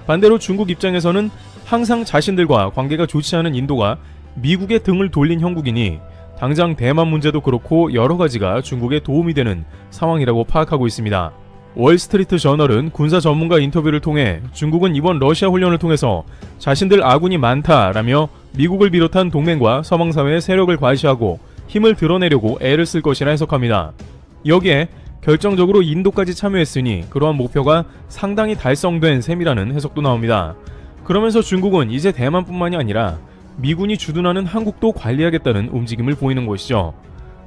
반대로 중국 입장에서는 항상 자신들과 관계가 좋지 않은 인도가 미국의 등을 돌린 형국이니 당장 대만 문제도 그렇고 여러 가지가 중국에 도움이 되는 상황이라고 파악하고 있습니다. 월스트리트 저널은 군사 전문가 인터뷰를 통해 중국은 이번 러시아 훈련을 통해서 자신들 아군이 많다라며 미국을 비롯한 동맹과 서방사회의 세력을 과시하고 힘을 드러내려고 애를 쓸 것이라 해석합니다. 여기에 결정적으로 인도까지 참여했으니 그러한 목표가 상당히 달성된 셈이라는 해석도 나옵니다. 그러면서 중국은 이제 대만뿐만이 아니라 미군이 주둔하는 한국도 관리하겠다는 움직임을 보이는 것이죠.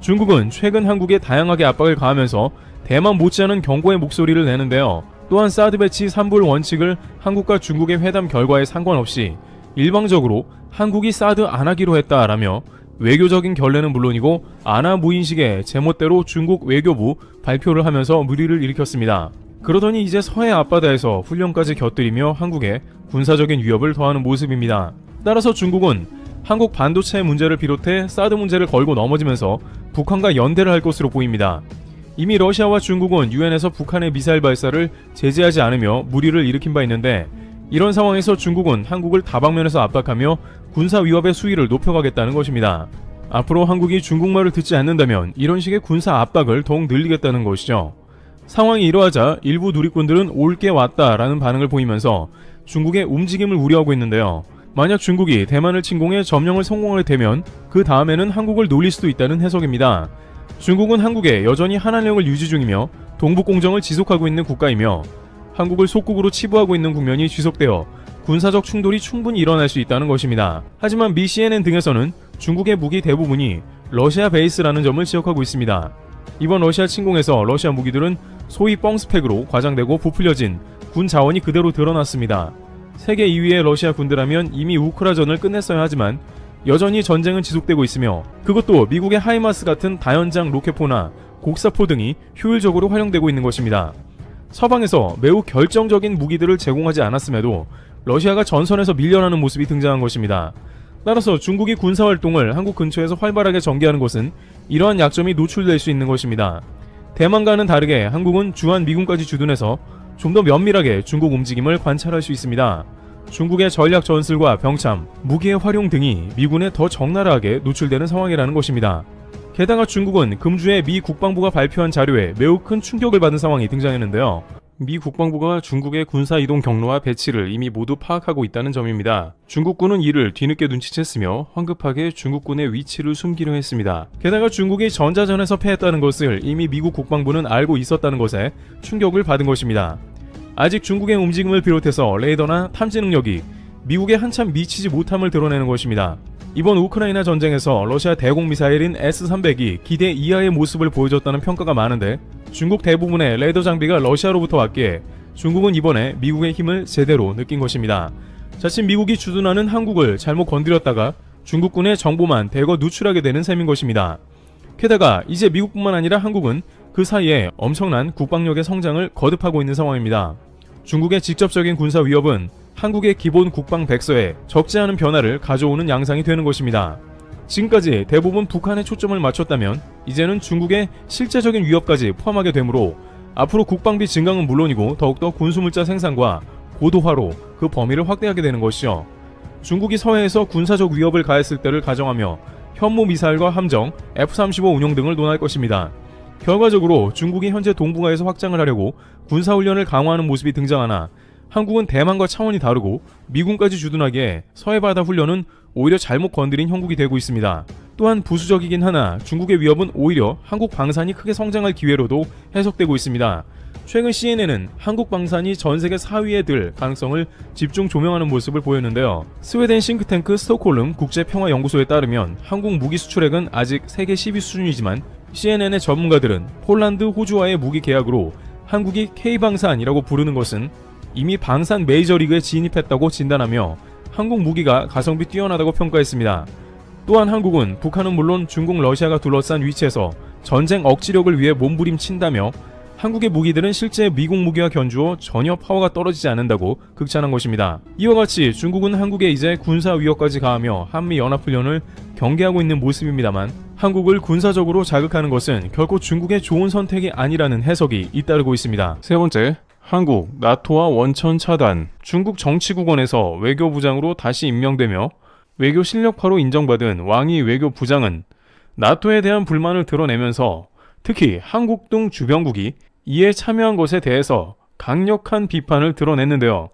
중국은 최근 한국에 다양하게 압박을 가하면서 대만 못지않은 경고의 목소리를 내는데요. 또한 사드 배치 3불 원칙을 한국과 중국의 회담 결과에 상관없이 일방적으로 한국이 사드 안 하기로 했다라며 외교적인 결례는 물론이고 안하 무인식의 제멋대로 중국 외교부 발표를 하면서 물의를 일으켰습니다. 그러더니 이제 서해 앞바다에서 훈련까지 곁들이며 한국에 군사적인 위협을 더하는 모습입니다. 따라서 중국은 한국 반도체 문제를 비롯해 사드 문제를 걸고 넘어지면서 북한과 연대를 할 것으로 보입니다. 이미 러시아와 중국은 유엔에서 북한의 미사일 발사를 제재하지 않으며 물의를 일으킨 바 있는데 이런 상황에서 중국은 한국을 다방면에서 압박하며 군사 위협의 수위를 높여가겠다는 것입니다. 앞으로 한국이 중국말을 듣지 않는다면 이런 식의 군사 압박을 더욱 늘리겠다는 것이죠. 상황이 이러하자 일부 누리꾼들은 올 게 왔다라는 반응을 보이면서 중국의 움직임을 우려하고 있는데요. 만약 중국이 대만을 침공해 점령을 성공하게 되면 그 다음에는 한국을 놀릴 수도 있다는 해석입니다. 중국은 한국에 여전히 한한령을 유지 중이며 동북공정을 지속하고 있는 국가이며 한국을 속국으로 치부하고 있는 국면이 지속되어 군사적 충돌이 충분히 일어날 수 있다는 것입니다. 하지만 미 CNN 등에서는 중국의 무기 대부분이 러시아 베이스라는 점을 지적하고 있습니다. 이번 러시아 침공에서 러시아 무기들은 소위 뻥스펙으로 과장되고 부풀려진 군 자원이 그대로 드러났습니다. 세계 2위의 러시아 군대라면 이미 우크라전을 끝냈어야 하지만 여전히 전쟁은 지속되고 있으며 그것도 미국의 하이마스 같은 다연장 로켓포나 곡사포 등이 효율적으로 활용되고 있는 것입니다. 서방에서 매우 결정적인 무기들을 제공하지 않았음에도 러시아가 전선에서 밀려나는 모습이 등장한 것입니다. 따라서 중국이 군사활동을 한국 근처에서 활발하게 전개하는 것은 이러한 약점이 노출될 수 있는 것입니다. 대만과는 다르게 한국은 주한 미군까지 주둔해서 좀 더 면밀하게 중국 움직임을 관찰할 수 있습니다. 중국의 전략 전술과 병참, 무기의 활용 등이 미군에 더 적나라하게 노출되는 상황이라는 것입니다. 게다가 중국은 금주에 미 국방부가 발표한 자료에 매우 큰 충격을 받은 상황이 등장했는데요. 미 국방부가 중국의 군사 이동 경로와 배치를 이미 모두 파악하고 있다는 점입니다. 중국군은 이를 뒤늦게 눈치챘으며 황급하게 중국군의 위치를 숨기려 했습니다. 게다가 중국이 전자전에서 패했다는 것을 이미 미국 국방부는 알고 있었다는 것에 충격을 받은 것입니다. 아직 중국의 움직임을 비롯해서 레이더나 탐지 능력이 미국에 한참 미치지 못함을 드러내는 것입니다. 이번 우크라이나 전쟁에서 러시아 대공 미사일인 S-300이 기대 이하의 모습을 보여줬다는 평가가 많은데 중국 대부분의 레이더 장비가 러시아로부터 왔기에 중국은 이번에 미국의 힘을 제대로 느낀 것입니다. 자칫 미국이 주둔하는 한국을 잘못 건드렸다가 중국군의 정보만 대거 누출하게 되는 셈인 것입니다. 게다가 이제 미국뿐만 아니라 한국은 그 사이에 엄청난 국방력의 성장을 거듭하고 있는 상황입니다. 중국의 직접적인 군사 위협은 한국의 기본 국방 백서에 적지 않은 변화를 가져오는 양상이 되는 것입니다. 지금까지 대부분 북한에 초점을 맞췄다면 이제는 중국의 실제적인 위협까지 포함하게 되므로 앞으로 국방비 증강은 물론이고 더욱더 군수물자 생산과 고도화로 그 범위를 확대하게 되는 것이죠. 중국이 서해에서 군사적 위협을 가했을 때를 가정하며 현무 미사일과 함정, F-35 운용 등을 논할 것입니다. 결과적으로 중국이 현재 동북아에서 확장을 하려고 군사훈련을 강화하는 모습이 등장하나 한국은 대만과 차원이 다르고 미군까지 주둔하기에 서해바다 훈련은 오히려 잘못 건드린 형국이 되고 있습니다. 또한 부수적이긴 하나 중국의 위협은 오히려 한국 방산이 크게 성장할 기회로도 해석되고 있습니다. 최근 CNN은 한국 방산이 전세계 4위에 들 가능성을 집중 조명하는 모습을 보였는데요. 스웨덴 싱크탱크 스톡홀름 국제평화연구소에 따르면 한국 무기 수출액은 아직 세계 10위 수준이지만 CNN의 전문가들은 폴란드, 호주와의 무기 계약으로 한국이 K방산이라고 부르는 것은 이미 방산 메이저리그에 진입했다고 진단하며 한국 무기가 가성비 뛰어나다고 평가했습니다. 또한 한국은 북한은 물론 중국, 러시아가 둘러싼 위치에서 전쟁 억지력을 위해 몸부림친다며 한국의 무기들은 실제 미국 무기와 견주어 전혀 파워가 떨어지지 않는다고 극찬한 것입니다. 이와 같이 중국은 한국에 이제 군사 위협까지 가하며 한미 연합훈련을 경계하고 있는 모습입니다만 한국을 군사적으로 자극하는 것은 결코 중국의 좋은 선택이 아니라는 해석이 잇따르고 있습니다. 세 번째, 한국, 나토와 원천 차단. 중국 정치국원에서 외교부장으로 다시 임명되며 외교 실력파로 인정받은 왕이 외교부장은 나토에 대한 불만을 드러내면서 특히 한국 등 주변국이 이에 참여한 것에 대해서 강력한 비판을 드러냈는데요.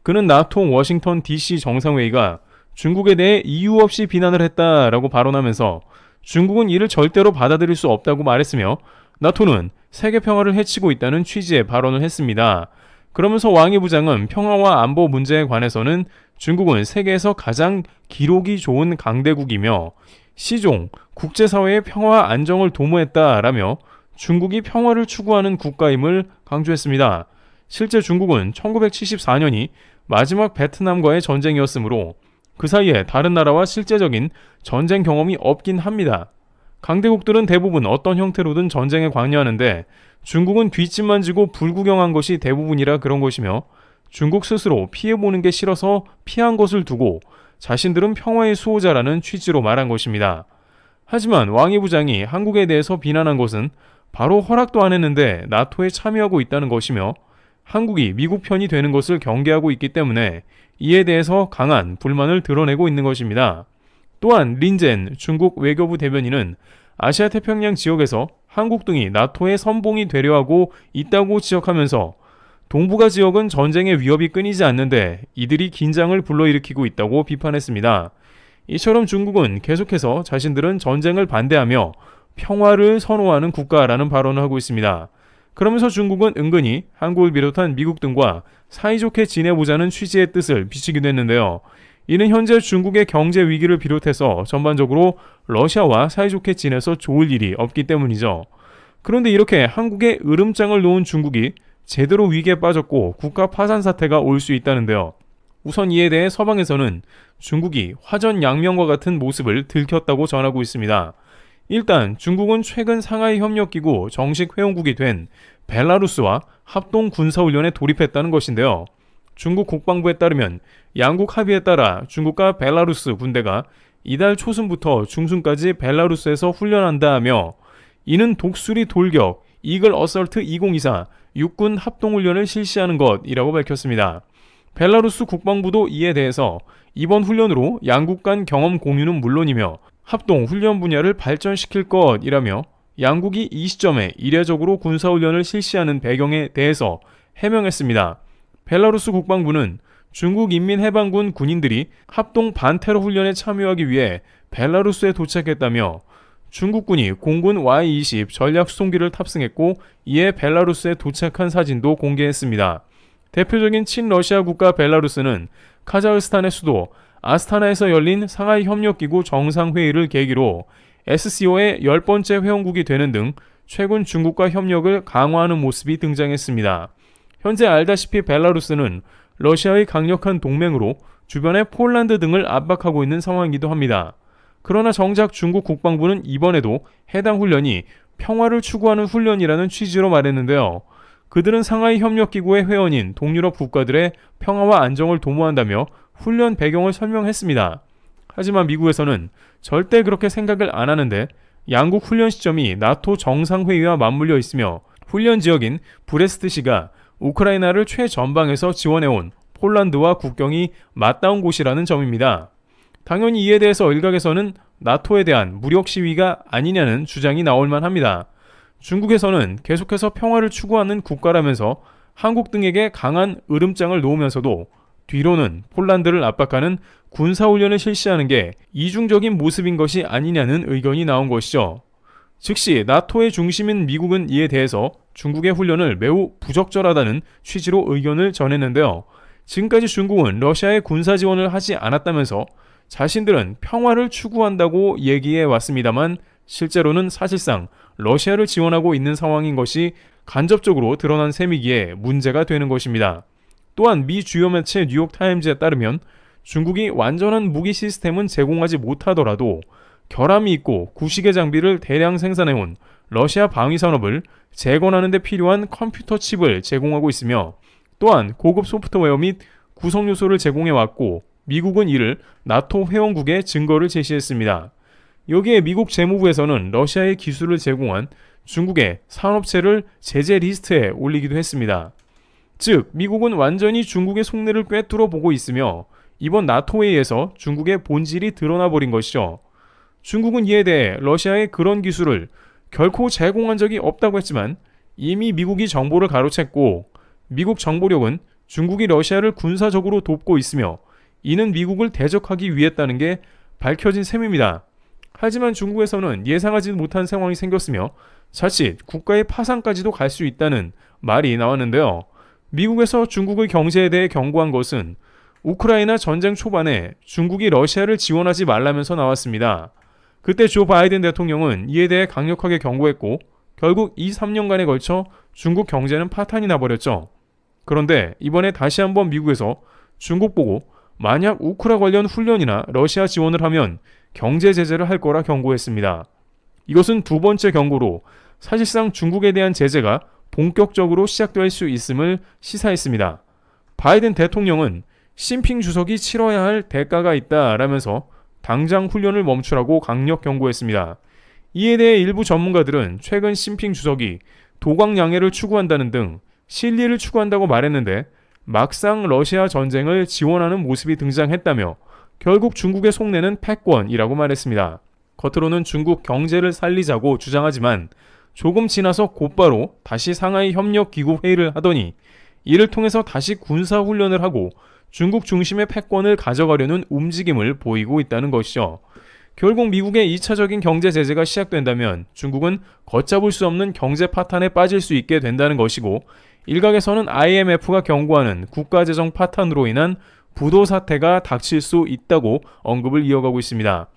그는 나토 워싱턴 DC 정상회의가 중국에 대해 이유 없이 비난을 했다라고 발언하면서 중국은 이를 절대로 받아들일 수 없다고 말했으며 나토는 세계 평화를 해치고 있다는 취지의 발언을 했습니다. 그러면서 왕이 부장은 평화와 안보 문제에 관해서는 중국은 세계에서 가장 기록이 좋은 강대국이며 시종, 국제사회의 평화와 안정을 도모했다라며 중국이 평화를 추구하는 국가임을 강조했습니다. 실제 중국은 1974년이 마지막 베트남과의 전쟁이었으므로 그 사이에 다른 나라와 실제적인 전쟁 경험이 없긴 합니다. 강대국들은 대부분 어떤 형태로든 전쟁에 관여하는데 중국은 뒷짐만 지고 불구경한 것이 대부분이라 그런 것이며 중국 스스로 피해보는 게 싫어서 피한 것을 두고 자신들은 평화의 수호자라는 취지로 말한 것입니다. 하지만 왕이 부장이 한국에 대해서 비난한 것은 바로 허락도 안 했는데 나토에 참여하고 있다는 것이며 한국이 미국 편이 되는 것을 경계하고 있기 때문에 이에 대해서 강한 불만을 드러내고 있는 것입니다. 또한 린젠 중국 외교부 대변인은 아시아 태평양 지역에서 한국 등이 나토의 선봉이 되려 하고 있다고 지적하면서 동북아 지역은 전쟁의 위협이 끊이지 않는데 이들이 긴장을 불러일으키고 있다고 비판했습니다. 이처럼 중국은 계속해서 자신들은 전쟁을 반대하며 평화를 선호하는 국가라는 발언을 하고 있습니다. 그러면서 중국은 은근히 한국을 비롯한 미국 등과 사이좋게 지내보자는 취지의 뜻을 비추기도 했는데요. 이는 현재 중국의 경제 위기를 비롯해서 전반적으로 러시아와 사이좋게 지내서 좋을 일이 없기 때문이죠. 그런데 이렇게 한국에 으름장을 놓은 중국이 제대로 위기에 빠졌고 국가 파산 사태가 올 수 있다는데요. 우선 이에 대해 서방에서는 중국이 화전양면과 같은 모습을 들켰다고 전하고 있습니다. 일단 중국은 최근 상하이 협력기구 정식 회원국이 된 벨라루스와 합동 군사훈련에 돌입했다는 것인데요. 중국 국방부에 따르면 양국 합의에 따라 중국과 벨라루스 군대가 이달 초순부터 중순까지 벨라루스에서 훈련한다 하며 이는 독수리 돌격 이글 어설트 2024 육군 합동훈련을 실시하는 것이라고 밝혔습니다. 벨라루스 국방부도 이에 대해서 이번 훈련으로 양국 간 경험 공유는 물론이며 합동 훈련 분야를 발전시킬 것이라며 양국이 이 시점에 이례적으로 군사훈련을 실시하는 배경에 대해서 해명했습니다. 벨라루스 국방부는 중국 인민해방군 군인들이 합동 반테러 훈련에 참여하기 위해 벨라루스에 도착했다며 중국군이 공군 Y-20 전략 수송기를 탑승했고 이에 벨라루스에 도착한 사진도 공개했습니다. 대표적인 친러시아 국가 벨라루스는 카자흐스탄의 수도 아스타나에서 열린 상하이 협력기구 정상회의를 계기로 SCO의 10번째 회원국이 되는 등 최근 중국과 협력을 강화하는 모습이 등장했습니다. 현재 알다시피 벨라루스는 러시아의 강력한 동맹으로 주변의 폴란드 등을 압박하고 있는 상황이기도 합니다. 그러나 정작 중국 국방부는 이번에도 해당 훈련이 평화를 추구하는 훈련이라는 취지로 말했는데요. 그들은 상하이 협력기구의 회원인 동유럽 국가들의 평화와 안정을 도모한다며 훈련 배경을 설명했습니다. 하지만 미국에서는 절대 그렇게 생각을 안 하는데 양국 훈련 시점이 나토 정상회의와 맞물려 있으며 훈련 지역인 브레스트시가 우크라이나를 최전방에서 지원해온 폴란드와 국경이 맞닿은 곳이라는 점입니다. 당연히 이에 대해서 일각에서는 나토에 대한 무력 시위가 아니냐는 주장이 나올 만합니다. 중국에서는 계속해서 평화를 추구하는 국가라면서 한국 등에게 강한 으름장을 놓으면서도 뒤로는 폴란드를 압박하는 군사훈련을 실시하는 게 이중적인 모습인 것이 아니냐는 의견이 나온 것이죠. 즉시 나토의 중심인 미국은 이에 대해서 중국의 훈련을 매우 부적절하다는 취지로 의견을 전했는데요. 지금까지 중국은 러시아에 군사 지원을 하지 않았다면서 자신들은 평화를 추구한다고 얘기해 왔습니다만 실제로는 사실상 러시아를 지원하고 있는 상황인 것이 간접적으로 드러난 셈이기에 문제가 되는 것입니다. 또한 미 주요 매체 뉴욕타임즈에 따르면 중국이 완전한 무기 시스템은 제공하지 못하더라도 결함이 있고 구식의 장비를 대량 생산해온 러시아 방위산업을 재건하는 데 필요한 컴퓨터 칩을 제공하고 있으며 또한 고급 소프트웨어 및 구성 요소를 제공해왔고 미국은 이를 나토 회원국에 증거를 제시했습니다. 여기에 미국 재무부에서는 러시아의 기술을 제공한 중국의 산업체를 제재 리스트에 올리기도 했습니다. 즉 미국은 완전히 중국의 속내를 꿰뚫어 보고 있으며 이번 나토 회의에서 중국의 본질이 드러나 버린 것이죠. 중국은 이에 대해 러시아의 그런 기술을 결코 제공한 적이 없다고 했지만 이미 미국이 정보를 가로챘고 미국 정보력은 중국이 러시아를 군사적으로 돕고 있으며 이는 미국을 대적하기 위했다는 게 밝혀진 셈입니다. 하지만 중국에서는 예상하지 못한 상황이 생겼으며 자칫 국가의 파산까지도 갈 수 있다는 말이 나왔는데요. 미국에서 중국의 경제에 대해 경고한 것은 우크라이나 전쟁 초반에 중국이 러시아를 지원하지 말라면서 나왔습니다. 그때 조 바이든 대통령은 이에 대해 강력하게 경고했고 결국 2~3년간에 걸쳐 중국 경제는 파탄이 나버렸죠. 그런데 이번에 다시 한번 미국에서 중국 보고 만약 우크라 관련 훈련이나 러시아 지원을 하면 경제 제재를 할 거라 경고했습니다. 이것은 두 번째 경고로 사실상 중국에 대한 제재가 본격적으로 시작될 수 있음을 시사했습니다. 바이든 대통령은 시진핑 주석이 치러야 할 대가가 있다라면서 당장 훈련을 멈추라고 강력 경고했습니다. 이에 대해 일부 전문가들은 최근 시진핑 주석이 도광양해를 추구한다는 등 실리를 추구한다고 말했는데 막상 러시아 전쟁을 지원하는 모습이 등장했다며 결국 중국의 속내는 패권이라고 말했습니다. 겉으로는 중국 경제를 살리자고 주장하지만 조금 지나서 곧바로 다시 상하이 협력기구 회의를 하더니 이를 통해서 다시 군사훈련을 하고 중국 중심의 패권을 가져가려는 움직임을 보이고 있다는 것이죠. 결국 미국의 2차적인 경제 제재가 시작된다면 중국은 걷잡을 수 없는 경제 파탄에 빠질 수 있게 된다는 것이고 일각에서는 IMF가 경고하는 국가재정 파탄으로 인한 부도 사태가 닥칠 수 있다고 언급을 이어가고 있습니다.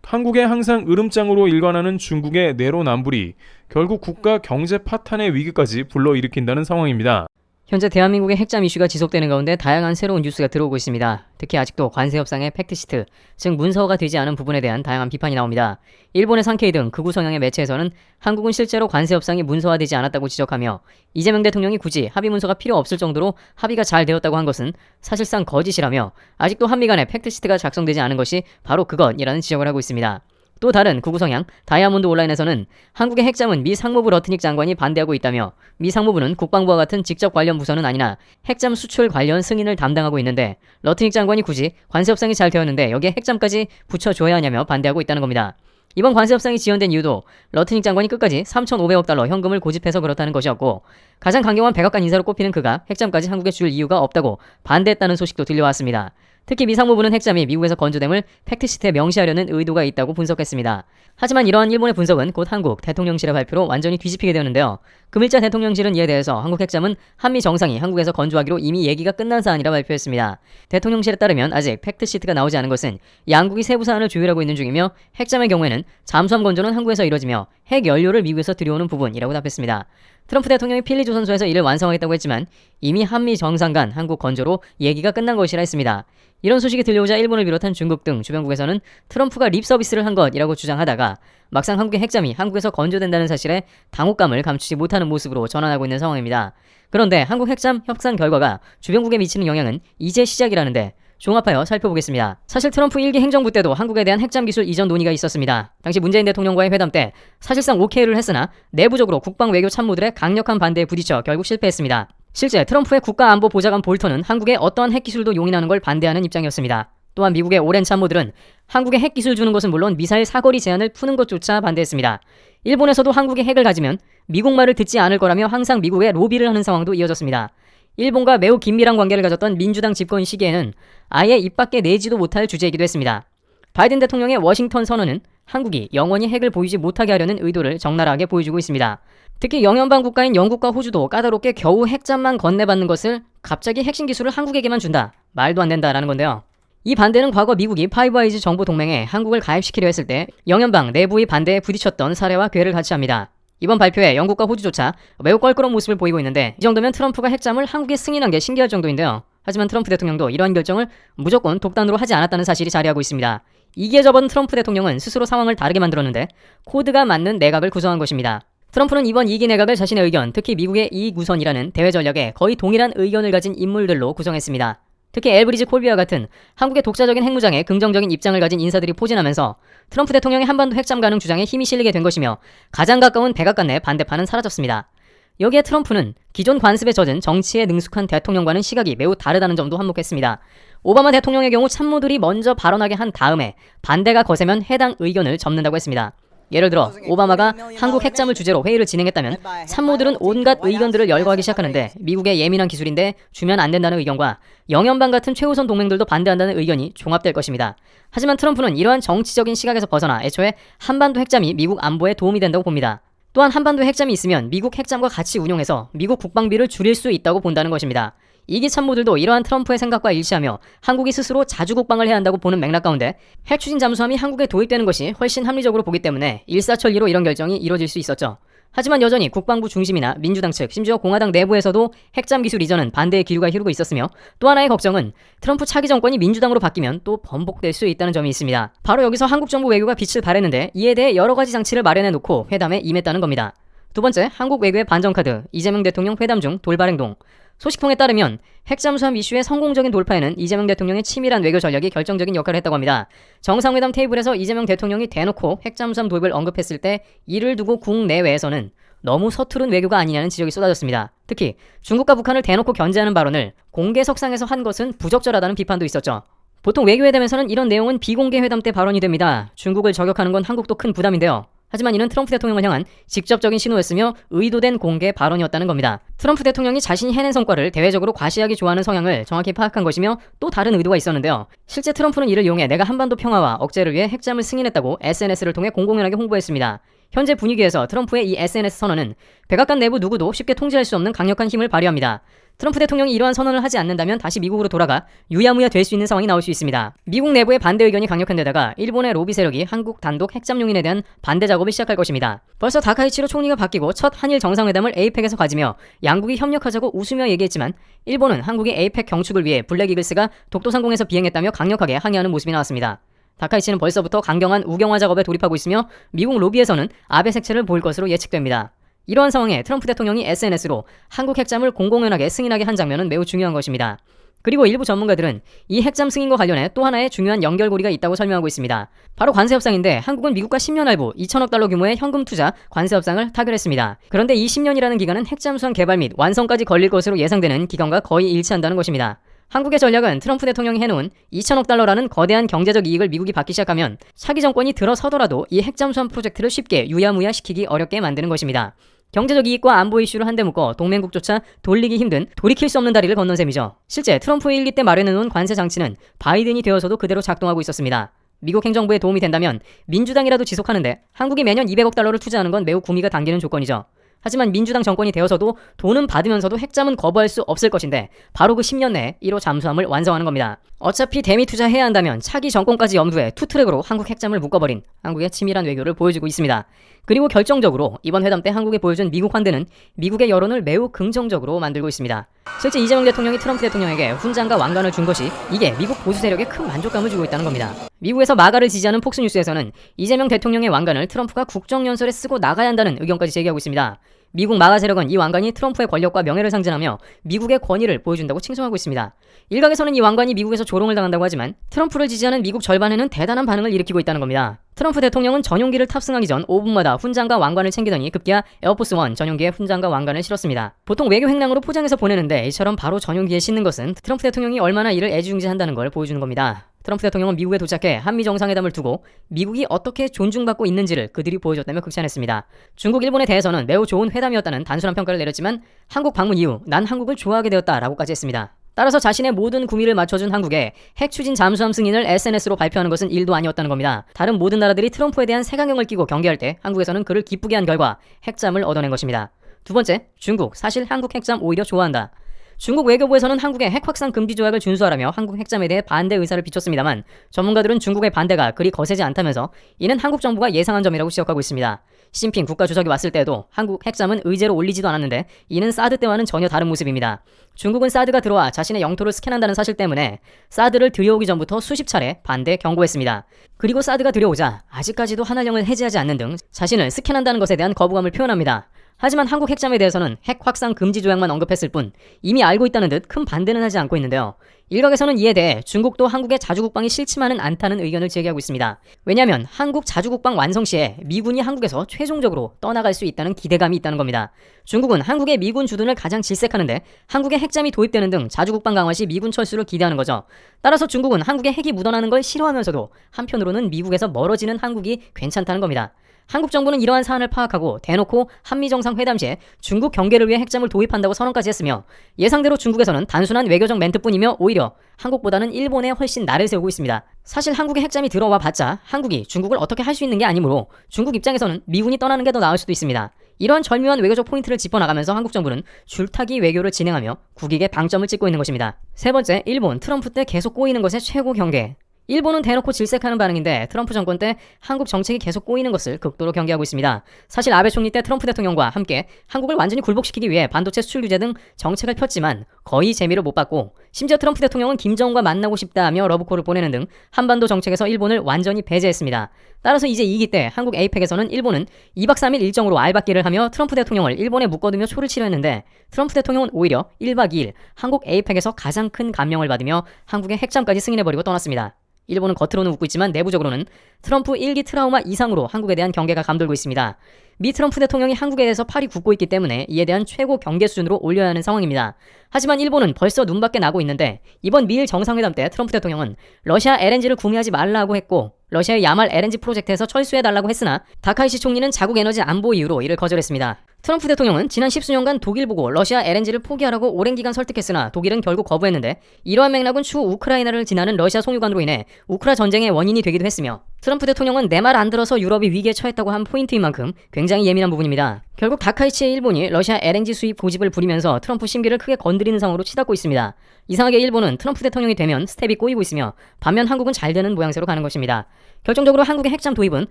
한국에 항상 으름장으로 일관하는 중국의 내로남불이 결국 국가 경제 파탄의 위기까지 불러일으킨다는 상황입니다. 현재 대한민국의 핵잠 이슈가 지속되는 가운데 다양한 새로운 뉴스가 들어오고 있습니다. 특히 아직도 관세 협상의 팩트시트, 즉 문서화가 되지 않은 부분에 대한 다양한 비판이 나옵니다. 일본의 산케이 등 극우 성향의 매체에서는 한국은 실제로 관세 협상이 문서화되지 않았다고 지적하며 이재명 대통령이 굳이 합의 문서가 필요 없을 정도로 합의가 잘 되었다고 한 것은 사실상 거짓이라며 아직도 한미 간의 팩트시트가 작성되지 않은 것이 바로 그것이라는 지적을 하고 있습니다. 또 다른 극우 성향 다이아몬드 온라인에서는 한국의 핵잠은 미 상무부 러트닉 장관이 반대하고 있다며 미 상무부는 국방부와 같은 직접 관련 부서는 아니나 핵잠 수출 관련 승인을 담당하고 있는데 러트닉 장관이 굳이 관세 협상이 잘 되었는데 여기에 핵잠까지 붙여줘야 하냐며 반대하고 있다는 겁니다. 이번 관세 협상이 지연된 이유도 러트닉 장관이 끝까지 3,500억 달러 현금을 고집해서 그렇다는 것이었고 가장 강경한 백악관 인사로 꼽히는 그가 핵잠까지 한국에 줄 이유가 없다고 반대했다는 소식도 들려왔습니다. 특히 미 상무부는 핵잠이 미국에서 건조됨을 팩트시트에 명시하려는 의도가 있다고 분석했습니다. 하지만 이러한 일본의 분석은 곧 한국 대통령실의 발표로 완전히 뒤집히게 되었는데요. 금일자 대통령실은 이에 대해서 한국 핵잠은 한미 정상이 한국에서 건조하기로 이미 얘기가 끝난 사안이라 발표했습니다. 대통령실에 따르면 아직 팩트시트가 나오지 않은 것은 양국이 세부 사안을 조율하고 있는 중이며 핵잠의 경우에는 잠수함 건조는 한국에서 이뤄지며 핵 연료를 미국에서 들여오는 부분이라고 답했습니다. 트럼프 대통령이 필리 조선소에서 이를 완성하겠다고 했지만 이미 한미 정상 간 한국 건조로 얘기가 끝난 것이라 했습니다. 이런 소식이 들려오자 일본을 비롯한 중국 등 주변국에서는 트럼프가 립 서비스를 한 것이라고 주장하다가 막상 한국의 핵잠이 한국에서 건조된다는 사실에 당혹감을 감추지 못하는 모습으로 전환하고 있는 상황입니다. 그런데 한국 핵잠 협상 결과가 주변국에 미치는 영향은 이제 시작이라는데 종합하여 살펴보겠습니다. 사실 트럼프 1기 행정부 때도 한국에 대한 핵잠 기술 이전 논의가 있었습니다. 당시 문재인 대통령과의 회담 때 사실상 오케이를 했으나 내부적으로 국방 외교 참모들의 강력한 반대에 부딪혀 결국 실패했습니다. 실제 트럼프의 국가안보보좌관 볼턴은 한국의 어떠한 핵기술도 용인하는 걸 반대하는 입장이었습니다. 또한 미국의 오랜 참모들은 한국에 핵기술 주는 것은 물론 미사일 사거리 제한을 푸는 것조차 반대했습니다. 일본에서도 한국의 핵을 가지면 미국 말을 듣지 않을 거라며 항상 미국에 로비를 하는 상황도 이어졌습니다. 일본과 매우 긴밀한 관계를 가졌던 민주당 집권 시기에는 아예 입 밖에 내지도 못할 주제이기도 했습니다. 바이든 대통령의 워싱턴 선언은 한국이 영원히 핵을 보이지 못하게 하려는 의도를 적나라하게 보여주고 있습니다. 특히 영연방 국가인 영국과 호주도 까다롭게 겨우 핵잠만 건네받는 것을 갑자기 핵심 기술을 한국에게만 준다. 말도 안 된다라는 건데요. 이 반대는 과거 미국이 파이브 아이즈 정보 동맹에 한국을 가입시키려 했을 때 영연방 내부의 반대에 부딪혔던 사례와 궤를 같이 합니다. 이번 발표에 영국과 호주조차 매우 껄끄러운 모습을 보이고 있는데 이 정도면 트럼프가 핵잠을 한국에 승인한 게 신기할 정도인데요. 하지만 트럼프 대통령도 이러한 결정을 무조건 독단으로 하지 않았다는 사실이 자리하고 있습니다. 이기에 접어든 트럼프 대통령은 스스로 상황을 다르게 만들었는데 코드가 맞는 내각을 구성한 것입니다. 트럼프는 이번 2기 내각을 자신의 의견, 특히 미국의 이익 우선이라는 대외 전략에 거의 동일한 의견을 가진 인물들로 구성했습니다. 특히 엘브리지 콜비와 같은 한국의 독자적인 핵무장에 긍정적인 입장을 가진 인사들이 포진하면서 트럼프 대통령의 한반도 핵잠 가능 주장에 힘이 실리게 된 것이며 가장 가까운 백악관 내 반대파는 사라졌습니다. 여기에 트럼프는 기존 관습에 젖은 정치에 능숙한 대통령과는 시각이 매우 다르다는 점도 한몫했습니다. 오바마 대통령의 경우 참모들이 먼저 발언하게 한 다음에 반대가 거세면 해당 의견을 접는다고 했습니다. 예를 들어 오바마가 한국 핵잠을 주제로 회의를 진행했다면 참모들은 온갖 의견들을 열거하기 시작하는데 미국의 예민한 기술인데 주면 안 된다는 의견과 영연방 같은 최우선 동맹들도 반대한다는 의견이 종합될 것입니다. 하지만 트럼프는 이러한 정치적인 시각에서 벗어나 애초에 한반도 핵잠이 미국 안보에 도움이 된다고 봅니다. 또한 한반도 핵잠이 있으면 미국 핵잠과 같이 운용해서 미국 국방비를 줄일 수 있다고 본다는 것입니다. 이기 참모들도 이러한 트럼프의 생각과 일치하며 한국이 스스로 자주 국방을 해야 한다고 보는 맥락 가운데 핵 추진 잠수함이 한국에 도입되는 것이 훨씬 합리적으로 보기 때문에 일사천리로 이런 결정이 이루어질 수 있었죠. 하지만 여전히 국방부 중심이나 민주당 측, 심지어 공화당 내부에서도 핵잠 기술 이전은 반대의 기류가 흐르고 있었으며 또 하나의 걱정은 트럼프 차기 정권이 민주당으로 바뀌면 또 번복될 수 있다는 점이 있습니다. 바로 여기서 한국 정부 외교가 빛을 발했는데 이에 대해 여러 가지 장치를 마련해 놓고 회담에 임했다는 겁니다. 두 번째, 한국 외교의 반전카드, 이재명 대통령 회담 중 돌발 행동. 소식통에 따르면 핵잠수함 이슈의 성공적인 돌파에는 이재명 대통령의 치밀한 외교 전략이 결정적인 역할을 했다고 합니다. 정상회담 테이블에서 이재명 대통령이 대놓고 핵잠수함 도입을 언급했을 때 이를 두고 국내외에서는 너무 서투른 외교가 아니냐는 지적이 쏟아졌습니다. 특히 중국과 북한을 대놓고 견제하는 발언을 공개석상에서 한 것은 부적절하다는 비판도 있었죠. 보통 외교회담에서는 이런 내용은 비공개 회담 때 발언이 됩니다. 중국을 저격하는 건 한국도 큰 부담인데요. 하지만 이는 트럼프 대통령을 향한 직접적인 신호였으며 의도된 공개 발언이었다는 겁니다. 트럼프 대통령이 자신이 해낸 성과를 대외적으로 과시하기 좋아하는 성향을 정확히 파악한 것이며 또 다른 의도가 있었는데요. 실제 트럼프는 이를 이용해 내가 한반도 평화와 억제를 위해 핵잠을 승인했다고 SNS를 통해 공공연하게 홍보했습니다. 현재 분위기에서 트럼프의 이 SNS 선언은 백악관 내부 누구도 쉽게 통제할 수 없는 강력한 힘을 발휘합니다. 트럼프 대통령이 이러한 선언을 하지 않는다면 다시 미국으로 돌아가 유야무야 될 수 있는 상황이 나올 수 있습니다. 미국 내부의 반대 의견이 강력한 데다가 일본의 로비 세력이 한국 단독 핵잠 용인에 대한 반대 작업을 시작할 것입니다. 벌써 다카이치로 총리가 바뀌고 첫 한일 정상회담을 에이펙에서 가지며 양국이 협력하자고 웃으며 얘기했지만 일본은 한국의 에이펙 경축을 위해 블랙 이글스가 독도상공에서 비행했다며 강력하게 항의하는 모습이 나왔습니다. 다카이치는 벌써부터 강경한 우경화 작업에 돌입하고 있으며 미국 로비에서는 아베 색채를 보일 것으로 예측됩니다. 이러한 상황에 트럼프 대통령이 SNS로 한국 핵잠을 공공연하게 승인하게 한 장면은 매우 중요한 것입니다. 그리고 일부 전문가들은 이 핵잠 승인과 관련해 또 하나의 중요한 연결고리가 있다고 설명하고 있습니다. 바로 관세 협상인데 한국은 미국과 10년 할부 2천억 달러 규모의 현금 투자 관세 협상을 타결했습니다. 그런데 이 10년이라는 기간은 핵잠수함 개발 및 완성까지 걸릴 것으로 예상되는 기간과 거의 일치한다는 것입니다. 한국의 전략은 트럼프 대통령이 해놓은 2천억 달러라는 거대한 경제적 이익을 미국이 받기 시작하면 차기 정권이 들어서더라도 이 핵잠수함 프로젝트를 쉽게 유야무야 시키기 어렵게 만드는 것입니다. 경제적 이익과 안보 이슈를 한데 묶어 동맹국조차 돌리기 힘든 돌이킬 수 없는 다리를 건넌 셈이죠. 실제 트럼프 1기 때 마련해놓은 관세 장치는 바이든이 되어서도 그대로 작동하고 있었습니다. 미국 행정부에 도움이 된다면 민주당이라도 지속하는데 한국이 매년 200억 달러를 투자하는 건 매우 구미가 당기는 조건이죠. 하지만 민주당 정권이 되어서도 돈은 받으면서도 핵잠은 거부할 수 없을 것인데 바로 그 10년 내에 1호 잠수함을 완성하는 겁니다. 어차피 대미 투자해야 한다면 차기 정권까지 염두에 투트랙으로 한국 핵잠을 묶어버린 한국의 치밀한 외교를 보여주고 있습니다. 그리고 결정적으로 이번 회담 때 한국에 보여준 미국 환대는 미국의 여론을 매우 긍정적으로 만들고 있습니다. 실제 이재명 대통령이 트럼프 대통령에게 훈장과 왕관을 준 것이 이게 미국 보수 세력에 큰 만족감을 주고 있다는 겁니다. 미국에서 마가를 지지하는 폭스뉴스에서는 이재명 대통령의 왕관을 트럼프가 국정연설에 쓰고 나가야 한다는 의견까지 제기하고 있습니다. 미국 마가 세력은 이 왕관이 트럼프의 권력과 명예를 상징하며 미국의 권위를 보여준다고 칭송하고 있습니다. 일각에서는 이 왕관이 미국에서 조롱을 당한다고 하지만 트럼프를 지지하는 미국 절반에는 대단한 반응을 일으키고 있다는 겁니다. 트럼프 대통령은 전용기를 탑승하기 전 5분마다 훈장과 왕관을 챙기더니 급기야 에어포스 1 전용기에 훈장과 왕관을 실었습니다. 보통 외교 횡령으로 포장해서 보내는데 이처럼 바로 전용기에 싣는 것은 트럼프 대통령이 얼마나 이를 애지중지한다는 걸 보여주는 겁니다. 트럼프 대통령은 미국에 도착해 한미 정상회담을 두고 미국이 어떻게 존중받고 있는지를 그들이 보여줬다며 극찬했습니다. 중국, 일본에 대해서는 매우 좋은 회담이었다는 단순한 평가를 내렸지만 한국 방문 이후 난 한국을 좋아하게 되었다라고까지 했습니다. 따라서 자신의 모든 구미를 맞춰준 한국에 핵 추진 잠수함 승인을 SNS로 발표하는 것은 일도 아니었다는 겁니다. 다른 모든 나라들이 트럼프에 대한 색안경을 끼고 경계할 때 한국에서는 그를 기쁘게 한 결과 핵잠을 얻어낸 것입니다. 두 번째, 중국. 사실 한국 핵잠 오히려 좋아한다. 중국 외교부에서는 한국의 핵 확산 금지 조약을 준수하라며 한국 핵잠에 대해 반대 의사를 비췄습니다만 전문가들은 중국의 반대가 그리 거세지 않다면서 이는 한국 정부가 예상한 점이라고 지적하고 있습니다. 시진핑 국가주석이 왔을 때에도 한국 핵잠은 의제로 올리지도 않았는데 이는 사드 때와는 전혀 다른 모습입니다. 중국은 사드가 들어와 자신의 영토를 스캔한다는 사실 때문에 사드를 들여오기 전부터 수십 차례 반대 경고했습니다. 그리고 사드가 들여오자 아직까지도 한한령을 해제하지 않는 등 자신을 스캔한다는 것에 대한 거부감을 표현합니다. 하지만 한국 핵잠에 대해서는 핵 확산 금지 조약만 언급했을 뿐 이미 알고 있다는 듯 큰 반대는 하지 않고 있는데요. 일각에서는 이에 대해 중국도 한국의 자주국방이 싫지만은 않다는 의견을 제기하고 있습니다. 왜냐하면 한국 자주국방 완성 시에 미군이 한국에서 최종적으로 떠나갈 수 있다는 기대감이 있다는 겁니다. 중국은 한국의 미군 주둔을 가장 질색하는데 한국의 핵잠이 도입되는 등 자주국방 강화 시 미군 철수를 기대하는 거죠. 따라서 중국은 한국의 핵이 묻어나는 걸 싫어하면서도 한편으로는 미국에서 멀어지는 한국이 괜찮다는 겁니다. 한국 정부는 이러한 사안을 파악하고 대놓고 한미 정상회담 시에 중국 경계를 위해 핵잠을 도입한다고 선언까지 했으며 예상대로 중국에서는 단순한 외교적 멘트뿐이며 오히려 한국보다는 일본에 훨씬 날을 세우고 있습니다. 사실 한국에 핵잠이 들어와 봤자 한국이 중국을 어떻게 할 수 있는 게 아니므로 중국 입장에서는 미군이 떠나는 게 더 나을 수도 있습니다. 이러한 절묘한 외교적 포인트를 짚어나가면서 한국 정부는 줄타기 외교를 진행하며 국익에 방점을 찍고 있는 것입니다. 세 번째, 일본. 트럼프 때 계속 꼬이는 것의 최고 경계. 일본은 대놓고 질색하는 반응인데 트럼프 정권 때 한국 정책이 계속 꼬이는 것을 극도로 경계하고 있습니다. 사실 아베 총리 때 트럼프 대통령과 함께 한국을 완전히 굴복시키기 위해 반도체 수출 규제 등 정책을 폈지만 거의 재미를 못 봤고 심지어 트럼프 대통령은 김정은과 만나고 싶다며 러브콜을 보내는 등 한반도 정책에서 일본을 완전히 배제했습니다. 따라서 이제 2기 때 한국 에이펙에서는 일본은 2박 3일 일정으로 알박기를 하며 트럼프 대통령을 일본에 묶어두며 초를 치료했는데 트럼프 대통령은 오히려 1박 2일 한국 에이펙에서 가장 큰 감명을 받으며 한국의 핵잠까지 승인해버리고 떠났습니다. 일본은 겉으로는 웃고 있지만 내부적으로는 트럼프 1기 트라우마 이상으로 한국에 대한 경계가 감돌고 있습니다. 미 트럼프 대통령이 한국에 대해서 팔이 굳고 있기 때문에 이에 대한 최고 경계 수준으로 올려야 하는 상황입니다. 하지만 일본은 벌써 눈밖에 나고 있는데 이번 미일 정상회담 때 트럼프 대통령은 러시아 LNG를 구매하지 말라고 했고 러시아의 야말 LNG 프로젝트에서 철수해달라고 했으나 다카이시 총리는 자국 에너지 안보 이유로 이를 거절했습니다. 트럼프 대통령은 지난 10수년간 독일 보고 러시아 LNG를 포기하라고 오랜 기간 설득했으나 독일은 결국 거부했는데 이러한 맥락은 추후 우크라이나를 지나는 러시아 송유관으로 인해 우크라 전쟁의 원인이 되기도 했으며 트럼프 대통령은 내 말 안 들어서 유럽이 위기에 처했다고 한 포인트인 만큼 굉장히 예민한 부분입니다. 결국 다카이치의 일본이 러시아 LNG 수입 고집을 부리면서 트럼프 심기를 크게 건드리는 상황으로 치닫고 있습니다. 이상하게 일본은 트럼프 대통령이 되면 스텝이 꼬이고 있으며 반면 한국은 잘 되는 모양새로 가는 것입니다. 결정적으로 한국의 핵잠 도입은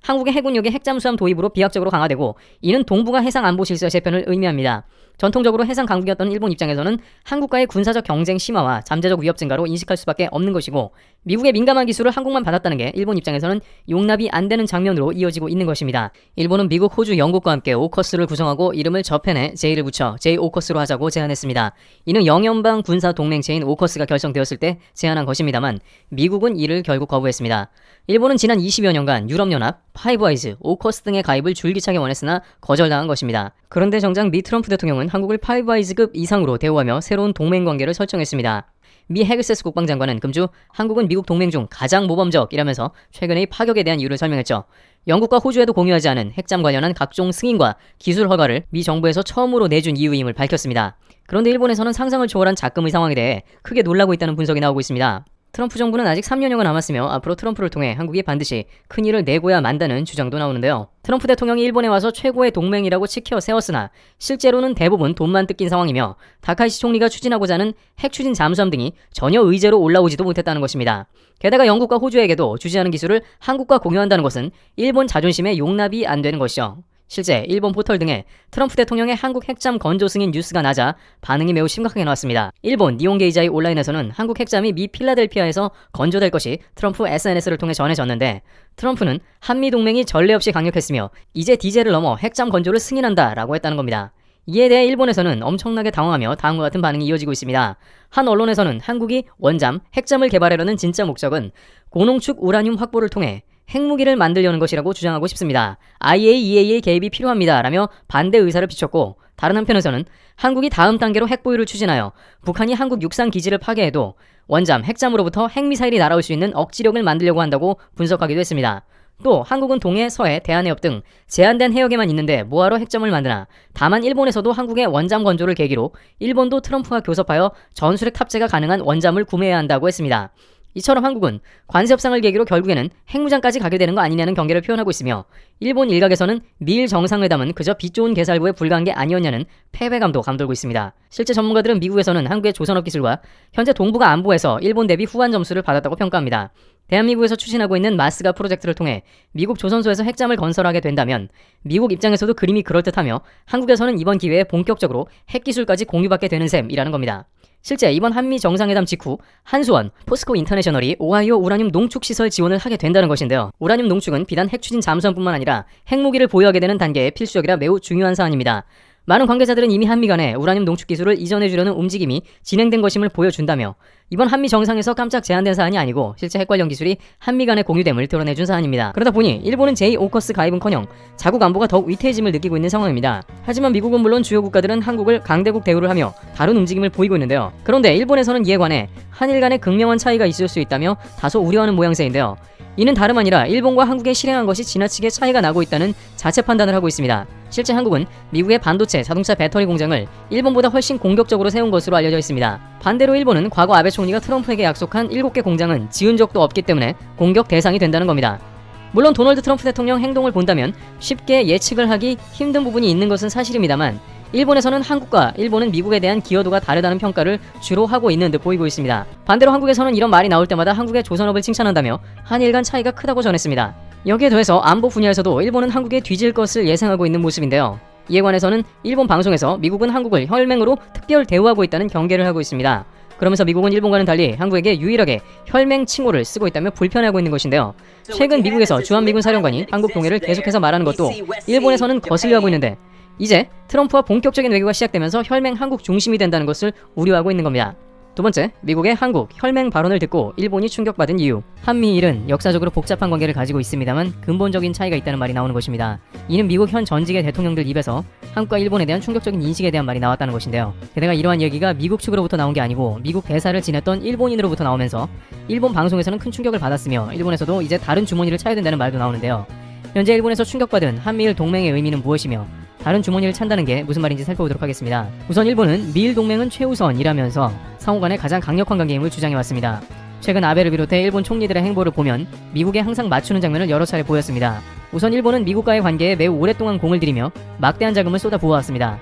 한국의 해군력의 핵잠수함 도입으로 비약적으로 강화되고 이는 동북아 해상 안보 질서 재편을 의미합니다. 전통적으로 해상 강국이었던 일본 입장에서는 한국과의 군사적 경쟁 심화와 잠재적 위협 증가로 인식할 수밖에 없는 것이고 미국의 민감한 기술을 한국만 받았다는 게 일본 입장에서는 용납이 안 되는 장면으로 이어지고 있는 것입니다. 일본은 미국, 호주, 영국과 함께 오커스를 구성하고 이름을 저편에 J를 붙여 J-오커스로 하자고 제안했습니다. 이는 영연방 군사 동맹체인 오커스가 결성되었을 때 제안한 것입니다만 미국은 이를 결국 거부했습니다. 일본은 지난 20여 년간 유럽연합, 파이브아이즈, 오커스 등의 가입을 줄기차게 원했으나 거절당한 것입니다. 그런데 정작 미 트럼프 대통령은 한국을 파이브아이즈급 이상으로 대우하며 새로운 동맹관계를 설정했습니다. 미 헤그세스 국방장관은 금주 한국은 미국 동맹 중 가장 모범적이라면서 최근의 파격에 대한 이유를 설명했죠. 영국과 호주에도 공유하지 않은 핵잠 관련한 각종 승인과 기술 허가를 미 정부에서 처음으로 내준 이유임을 밝혔습니다. 그런데 일본에서는 상상을 초월한 작금의 상황에 대해 크게 놀라고 있다는 분석이 나오고 있습니다. 트럼프 정부는 아직 3년여가 남았으며 앞으로 트럼프를 통해 한국이 반드시 큰일을 내고야 만다는 주장도 나오는데요. 트럼프 대통령이 일본에 와서 최고의 동맹이라고 치켜 세웠으나 실제로는 대부분 돈만 뜯긴 상황이며 다카이시 총리가 추진하고자 하는 핵 추진 잠수함 등이 전혀 의제로 올라오지도 못했다는 것입니다. 게다가 영국과 호주에게도 주지하는 기술을 한국과 공유한다는 것은 일본 자존심에 용납이 안 되는 것이죠. 실제 일본 포털 등에 트럼프 대통령의 한국 핵잠 건조 승인 뉴스가 나자 반응이 매우 심각하게 나왔습니다. 일본 니혼게이자이 온라인에서는 한국 핵잠이 미 필라델피아에서 건조될 것이 트럼프 SNS를 통해 전해졌는데 트럼프는 한미 동맹이 전례 없이 강력했으며 이제 디젤을 넘어 핵잠 건조를 승인한다 라고 했다는 겁니다. 이에 대해 일본에서는 엄청나게 당황하며 다음과 같은 반응이 이어지고 있습니다. 한 언론에서는 한국이 원잠, 핵잠을 개발하려는 진짜 목적은 고농축 우라늄 확보를 통해 핵무기를 만들려는 것이라고 주장하고 싶습니다. IAEA의 개입이 필요합니다. 라며 반대 의사를 비췄고 다른 한편에서는 한국이 다음 단계로 핵보유를 추진하여 북한이 한국 육상 기지를 파괴해도 원잠, 핵잠으로부터 핵미사일이 날아올 수 있는 억지력을 만들려고 한다고 분석하기도 했습니다. 또 한국은 동해, 서해, 대한해협 등 제한된 해역에만 있는데 뭐하러 핵잠을 만드나. 다만 일본에서도 한국의 원잠 건조를 계기로 일본도 트럼프와 교섭하여 전술핵 탑재가 가능한 원잠을 구매해야 한다고 했습니다. 이처럼 한국은 관세 협상을 계기로 결국에는 핵무장까지 가게 되는 거 아니냐는 경계를 표현하고 있으며 일본 일각에서는 미일 정상회담은 그저 빛 좋은 개살구에 불과한 게 아니었냐는 패배감도 감돌고 있습니다. 실제 전문가들은 미국에서는 한국의 조선업 기술과 현재 동북아 안보에서 일본 대비 후한 점수를 받았다고 평가합니다. 대한민국에서 추진하고 있는 마스가 프로젝트를 통해 미국 조선소에서 핵잠을 건설하게 된다면 미국 입장에서도 그림이 그럴듯하며 한국에서는 이번 기회에 본격적으로 핵기술까지 공유받게 되는 셈이라는 겁니다. 실제 이번 한미 정상회담 직후 한수원, 포스코 인터내셔널이 오하이오 우라늄 농축 시설 지원을 하게 된다는 것인데요. 우라늄 농축은 비단 핵 추진 잠수함뿐만 아니라 핵무기를 보유하게 되는 단계의 필수적이라 매우 중요한 사안입니다. 많은 관계자들은 이미 한미 간에 우라늄 농축 기술을 이전해주려는 움직임이 진행된 것임을 보여준다며 이번 한미 정상에서 깜짝 제안된 사안이 아니고 실제 핵 관련 기술이 한미 간에 공유됨을 드러내준 사안입니다. 그러다 보니 일본은 제2오커스 가입은커녕 자국 안보가 더욱 위태해짐을 느끼고 있는 상황입니다. 하지만 미국은 물론 주요 국가들은 한국을 강대국 대우를 하며 다른 움직임을 보이고 있는데요. 그런데 일본에서는 이에 관해 한일 간의 극명한 차이가 있을 수 있다며 다소 우려하는 모양새인데요. 이는 다름 아니라 일본과 한국에 실행한 것이 지나치게 차이가 나고 있다는 자체 판단을 하고 있습니다. 실제 한국은 미국의 반도체, 자동차 배터리 공장을 일본보다 훨씬 공격적으로 세운 것으로 알려져 있습니다. 반대로 일본은 과거 아베 총리가 트럼프에게 약속한 7개 공장은 지은 적도 없기 때문에 공격 대상이 된다는 겁니다. 물론 도널드 트럼프 대통령 행동을 본다면 쉽게 예측을 하기 힘든 부분이 있는 것은 사실입니다만 일본에서는 한국과 일본은 미국에 대한 기여도가 다르다는 평가를 주로 하고 있는 듯 보이고 있습니다. 반대로 한국에서는 이런 말이 나올 때마다 한국의 조선업을 칭찬한다며 한일 간 차이가 크다고 전했습니다. 여기에 더해서 안보 분야에서도 일본은 한국에 뒤질 것을 예상하고 있는 모습인데요. 이에 관해서는 일본 방송에서 미국은 한국을 혈맹으로 특별 대우하고 있다는 경계를 하고 있습니다. 그러면서 미국은 일본과는 달리 한국에게 유일하게 혈맹 칭호를 쓰고 있다며 불편해하고 있는 것인데요. 최근 미국에서 주한미군 사령관이 한국 동해를 계속해서 말하는 것도 일본에서는 거슬려 하고 있는데 이제 트럼프와 본격적인 외교가 시작되면서 혈맹 한국 중심이 된다는 것을 우려하고 있는 겁니다. 두 번째, 미국의 한국 혈맹 발언을 듣고 일본이 충격받은 이유. 한미일은 역사적으로 복잡한 관계를 가지고 있습니다만 근본적인 차이가 있다는 말이 나오는 것입니다. 이는 미국 현 전직의 대통령들 입에서 한국과 일본에 대한 충격적인 인식에 대한 말이 나왔다는 것인데요. 게다가 이러한 얘기가 미국 측으로부터 나온 게 아니고 미국 대사를 지냈던 일본인으로부터 나오면서 일본 방송에서는 큰 충격을 받았으며 일본에서도 이제 다른 주머니를 차야 된다는 말도 나오는데요. 현재 일본에서 충격받은 한미일 동맹의 의미는 무엇이며 다른 주머니를 찬다는 게 무슨 말인지 살펴보도록 하겠습니다. 우선 일본은 미일 동맹은 최우선이라면서 상호간의 가장 강력한 관계임을 주장해왔습니다. 최근 아베를 비롯해 일본 총리들의 행보를 보면 미국에 항상 맞추는 장면을 여러 차례 보였습니다. 우선 일본은 미국과의 관계에 매우 오랫동안 공을 들이며 막대한 자금을 쏟아 부어왔습니다.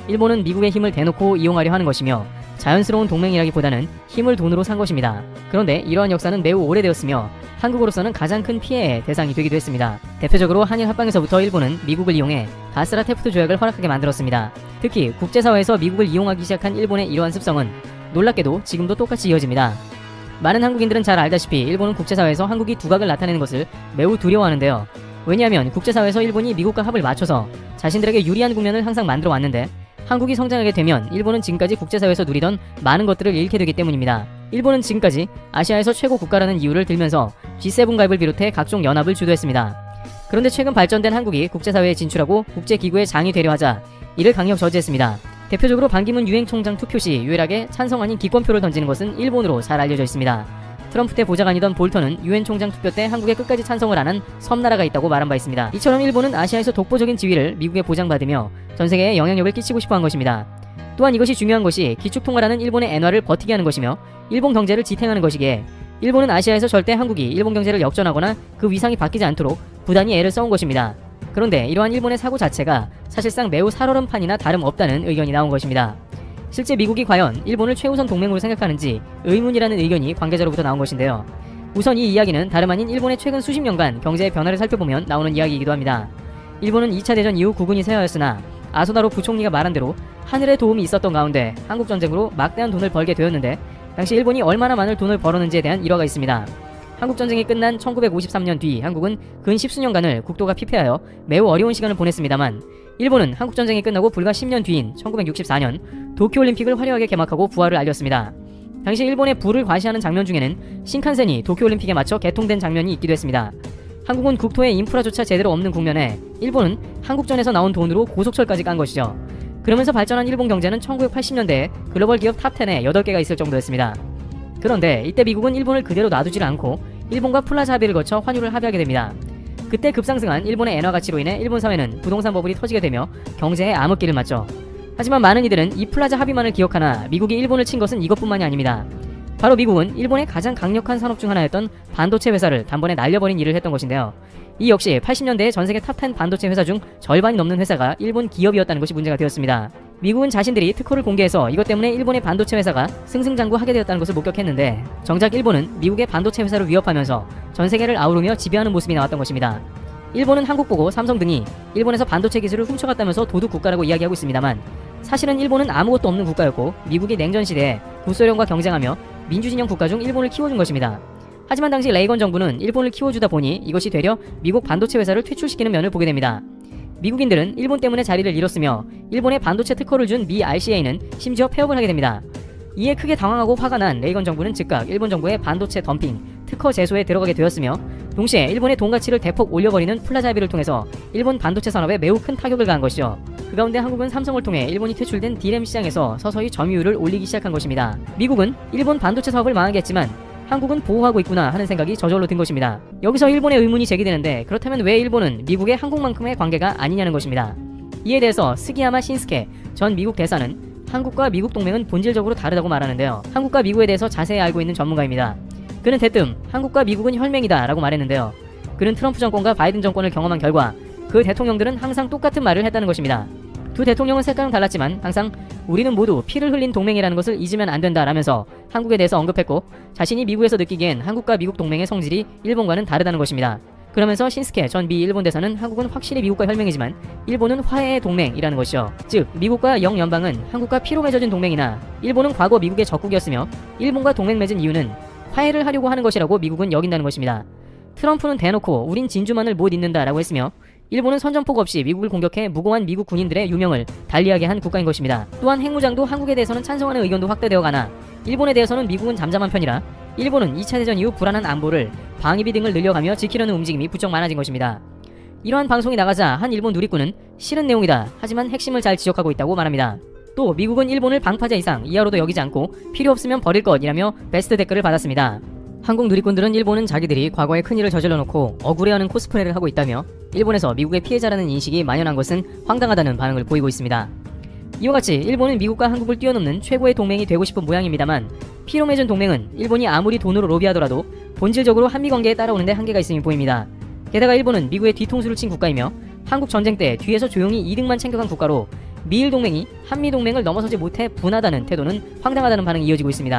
일본은 미국의 힘을 대놓고 이용하려 하는 것이며 자연스러운 동맹이라기보다는 힘을 돈으로 산 것입니다. 그런데 이러한 역사는 매우 오래되었으며 한국으로서는 가장 큰 피해의 대상이 되기도 했습니다. 대표적으로 한일 합방에서부터 일본은 미국을 이용해 바스라 테프트 조약을 허락하게 만들었습니다. 특히 국제사회에서 미국을 이용하기 시작한 일본의 이러한 습성은 놀랍게도 지금도 똑같이 이어집니다. 많은 한국인들은 잘 알다시피 일본은 국제사회에서 한국이 두각을 나타내는 것을 매우 두려워하는데요. 왜냐하면 국제사회에서 일본이 미국과 합을 맞춰서 자신들에게 유리한 국면을 항상 만들어 왔는데 한국이 성장하게 되면 일본은 지금까지 국제사회에서 누리던 많은 것들을 잃게 되기 때문입니다. 일본은 지금까지 아시아에서 최고 국가라는 이유를 들면서 G7 가입을 비롯해 각종 연합을 주도했습니다. 그런데 최근 발전된 한국이 국제사회에 진출하고 국제기구의 장이 되려 하자 이를 강력 저지했습니다. 대표적으로 반기문 유엔 총장 투표 시 유일하게 찬성 아닌 기권표를 던지는 것은 일본으로 잘 알려져 있습니다. 트럼프 때 보좌관이던 볼턴은 유엔 총장 투표 때 한국에 끝까지 찬성을 안 한 섬나라가 있다고 말한 바 있습니다. 이처럼 일본은 아시아에서 독보적인 지위를 미국에 보장받으며 전세계에 영향력을 끼치고 싶어 한 것입니다. 또한 이것이 중요한 것이 기축통화라는 일본의 엔화를 버티게 하는 것이며 일본 경제를 지탱하는 것이기에 일본은 아시아에서 절대 한국이 일본 경제를 역전하거나 그 위상이 바뀌지 않도록 부단히 애를 써온 것입니다. 그런데 이러한 일본의 사고 자체가 사실상 매우 살얼음판이나 다름없다는 의견이 나온 것입니다. 실제 미국이 과연 일본을 최우선 동맹으로 생각하는지 의문이라는 의견이 관계자로부터 나온 것인데요. 우선 이 이야기는 다름 아닌 일본의 최근 수십 년간 경제의 변화를 살펴보면 나오는 이야기이기도 합니다. 일본은 2차 대전 이후 국군이 쇠하였으나 아소나로 부총리가 말한 대로 하늘의 도움이 있었던 가운데 한국전쟁으로 막대한 돈을 벌게 되었는데 당시 일본이 얼마나 많은 돈을 벌었는지에 대한 일화가 있습니다. 한국전쟁이 끝난 1953년 뒤 한국은 근 10수년간을 국토가 피폐하여 매우 어려운 시간을 보냈습니다만 일본은 한국전쟁이 끝나고 불과 10년 뒤인 1964년 도쿄올림픽을 화려하게 개막하고 부활을 알렸습니다. 당시 일본의 부를 과시하는 장면 중에는 신칸센이 도쿄올림픽에 맞춰 개통된 장면이 있기도 했습니다. 한국은 국토의 인프라조차 제대로 없는 국면에 일본은 한국전에서 나온 돈으로 고속철까지 깐 것이죠. 그러면서 발전한 일본 경제는 1980년대에 글로벌 기업 탑10에 8개가 있을 정도였습니다. 그런데 이때 미국은 일본을 그대로 놔두질 않고 일본과 플라자 합의를 거쳐 환율을 합의하게 됩니다. 그때 급상승한 일본의 엔화 가치로 인해 일본 사회는 부동산 버블이 터지게 되며 경제에 암흑기를 맞죠. 하지만 많은 이들은 이 플라자 합의만을 기억하나 미국이 일본을 친 것은 이것뿐만이 아닙니다. 바로 미국은 일본의 가장 강력한 산업 중 하나였던 반도체 회사를 단번에 날려버린 일을 했던 것인데요. 이 역시 80년대에 전세계 탑10 반도체 회사 중 절반이 넘는 회사가 일본 기업이었다는 것이 문제가 되었습니다. 미국은 자신들이 특허를 공개해서 이것 때문에 일본의 반도체 회사가 승승장구하게 되었다는 것을 목격했는데 정작 일본은 미국의 반도체 회사를 위협하면서 전세계를 아우르며 지배하는 모습이 나왔던 것입니다. 일본은 한국 보고 삼성 등이 일본에서 반도체 기술을 훔쳐갔다면서 도둑 국가라고 이야기하고 있습니다만 사실은 일본은 아무것도 없는 국가였고 미국이 냉전 시대에 구소련과 경쟁하며 민주진영 국가 중 일본을 키워준 것입니다. 하지만 당시 레이건 정부는 일본을 키워주다 보니 이것이 되려 미국 반도체 회사를 퇴출시키는 면을 보게 됩니다. 미국인들은 일본 때문에 자리를 잃었으며 일본의 반도체 특허를 준 미 RCA는 심지어 폐업을 하게 됩니다. 이에 크게 당황하고 화가 난 레이건 정부는 즉각 일본 정부의 반도체 덤핑, 특허 제소에 들어가게 되었으며 동시에 일본의 돈 가치를 대폭 올려버리는 플라자 합의를 통해서 일본 반도체 산업에 매우 큰 타격을 가한 것이죠. 그 가운데 한국은 삼성을 통해 일본이 퇴출된 D램 시장에서 서서히 점유율을 올리기 시작한 것입니다. 미국은 일본 반도체 사업을 망하게 했지만 한국은 보호하고 있구나 하는 생각이 저절로 든 것입니다. 여기서 일본의 의문이 제기되는데 그렇다면 왜 일본은 미국의 한국만큼의 관계가 아니냐는 것입니다. 이에 대해서 스기야마 신스케 전 미국 대사는 한국과 미국 동맹은 본질적으로 다르다고 말하는데요. 한국과 미국에 대해서 자세히 알고 있는 전문가입니다. 그는 대뜸 한국과 미국은 혈맹이다 라고 말했는데요. 그는 트럼프 정권과 바이든 정권을 경험한 결과 그 대통령들은 항상 똑같은 말을 했다는 것입니다. 두 대통령은 색깔은 달랐지만 항상 우리는 모두 피를 흘린 동맹이라는 것을 잊으면 안 된다라면서 한국에 대해서 언급했고 자신이 미국에서 느끼기엔 한국과 미국 동맹의 성질이 일본과는 다르다는 것입니다. 그러면서 신스케 전 미 일본 대사는 한국은 확실히 미국과 혈맹이지만 일본은 화해의 동맹이라는 것이죠. 즉 미국과 영연방은 한국과 피로 맺어진 동맹이나 일본은 과거 미국의 적국이었으며 일본과 동맹 맺은 이유는 화해를 하려고 하는 것이라고 미국은 여긴다는 것입니다. 트럼프는 대놓고 우린 진주만을 못 잇는다 라고 했으며 일본은 선전포고 없이 미국을 공격해 무고한 미국 군인들의 유명을 달리하게 한 국가인 것입니다. 또한 핵무장도 한국에 대해서는 찬성하는 의견도 확대되어 가나 일본에 대해서는 미국은 잠잠한 편이라 일본은 2차 대전 이후 불안한 안보를 방위비 등을 늘려가며 지키려는 움직임이 부쩍 많아진 것입니다. 이러한 방송이 나가자 한 일본 누리꾼은 싫은 내용이다. 하지만 핵심을 잘 지적하고 있다고 말합니다. 또 미국은 일본을 방파제 이상 이하로도 여기지 않고 필요 없으면 버릴 것이라며 베스트 댓글을 받았습니다. 한국 누리꾼들은 일본은 자기들이 과거에 큰일을 저질러 놓고 억울해하는 코스프레를 하고 있다며 일본에서 미국의 피해자라는 인식이 만연한 것은 황당하다는 반응을 보이고 있습니다. 이와 같이 일본은 미국과 한국을 뛰어넘는 최고의 동맹이 되고 싶은 모양입니다만 피로 맺은 동맹은 일본이 아무리 돈으로 로비하더라도 본질적으로 한미관계에 따라오는데 한계가 있음이 보입니다. 게다가 일본은 미국의 뒤통수를 친 국가이며 한국 전쟁 때 뒤에서 조용히 이득만 챙겨간 국가로 미일 동맹이 한미 동맹을 넘어서지 못해 분하다는 태도는 황당하다는 반응이 이어지고 있습니다.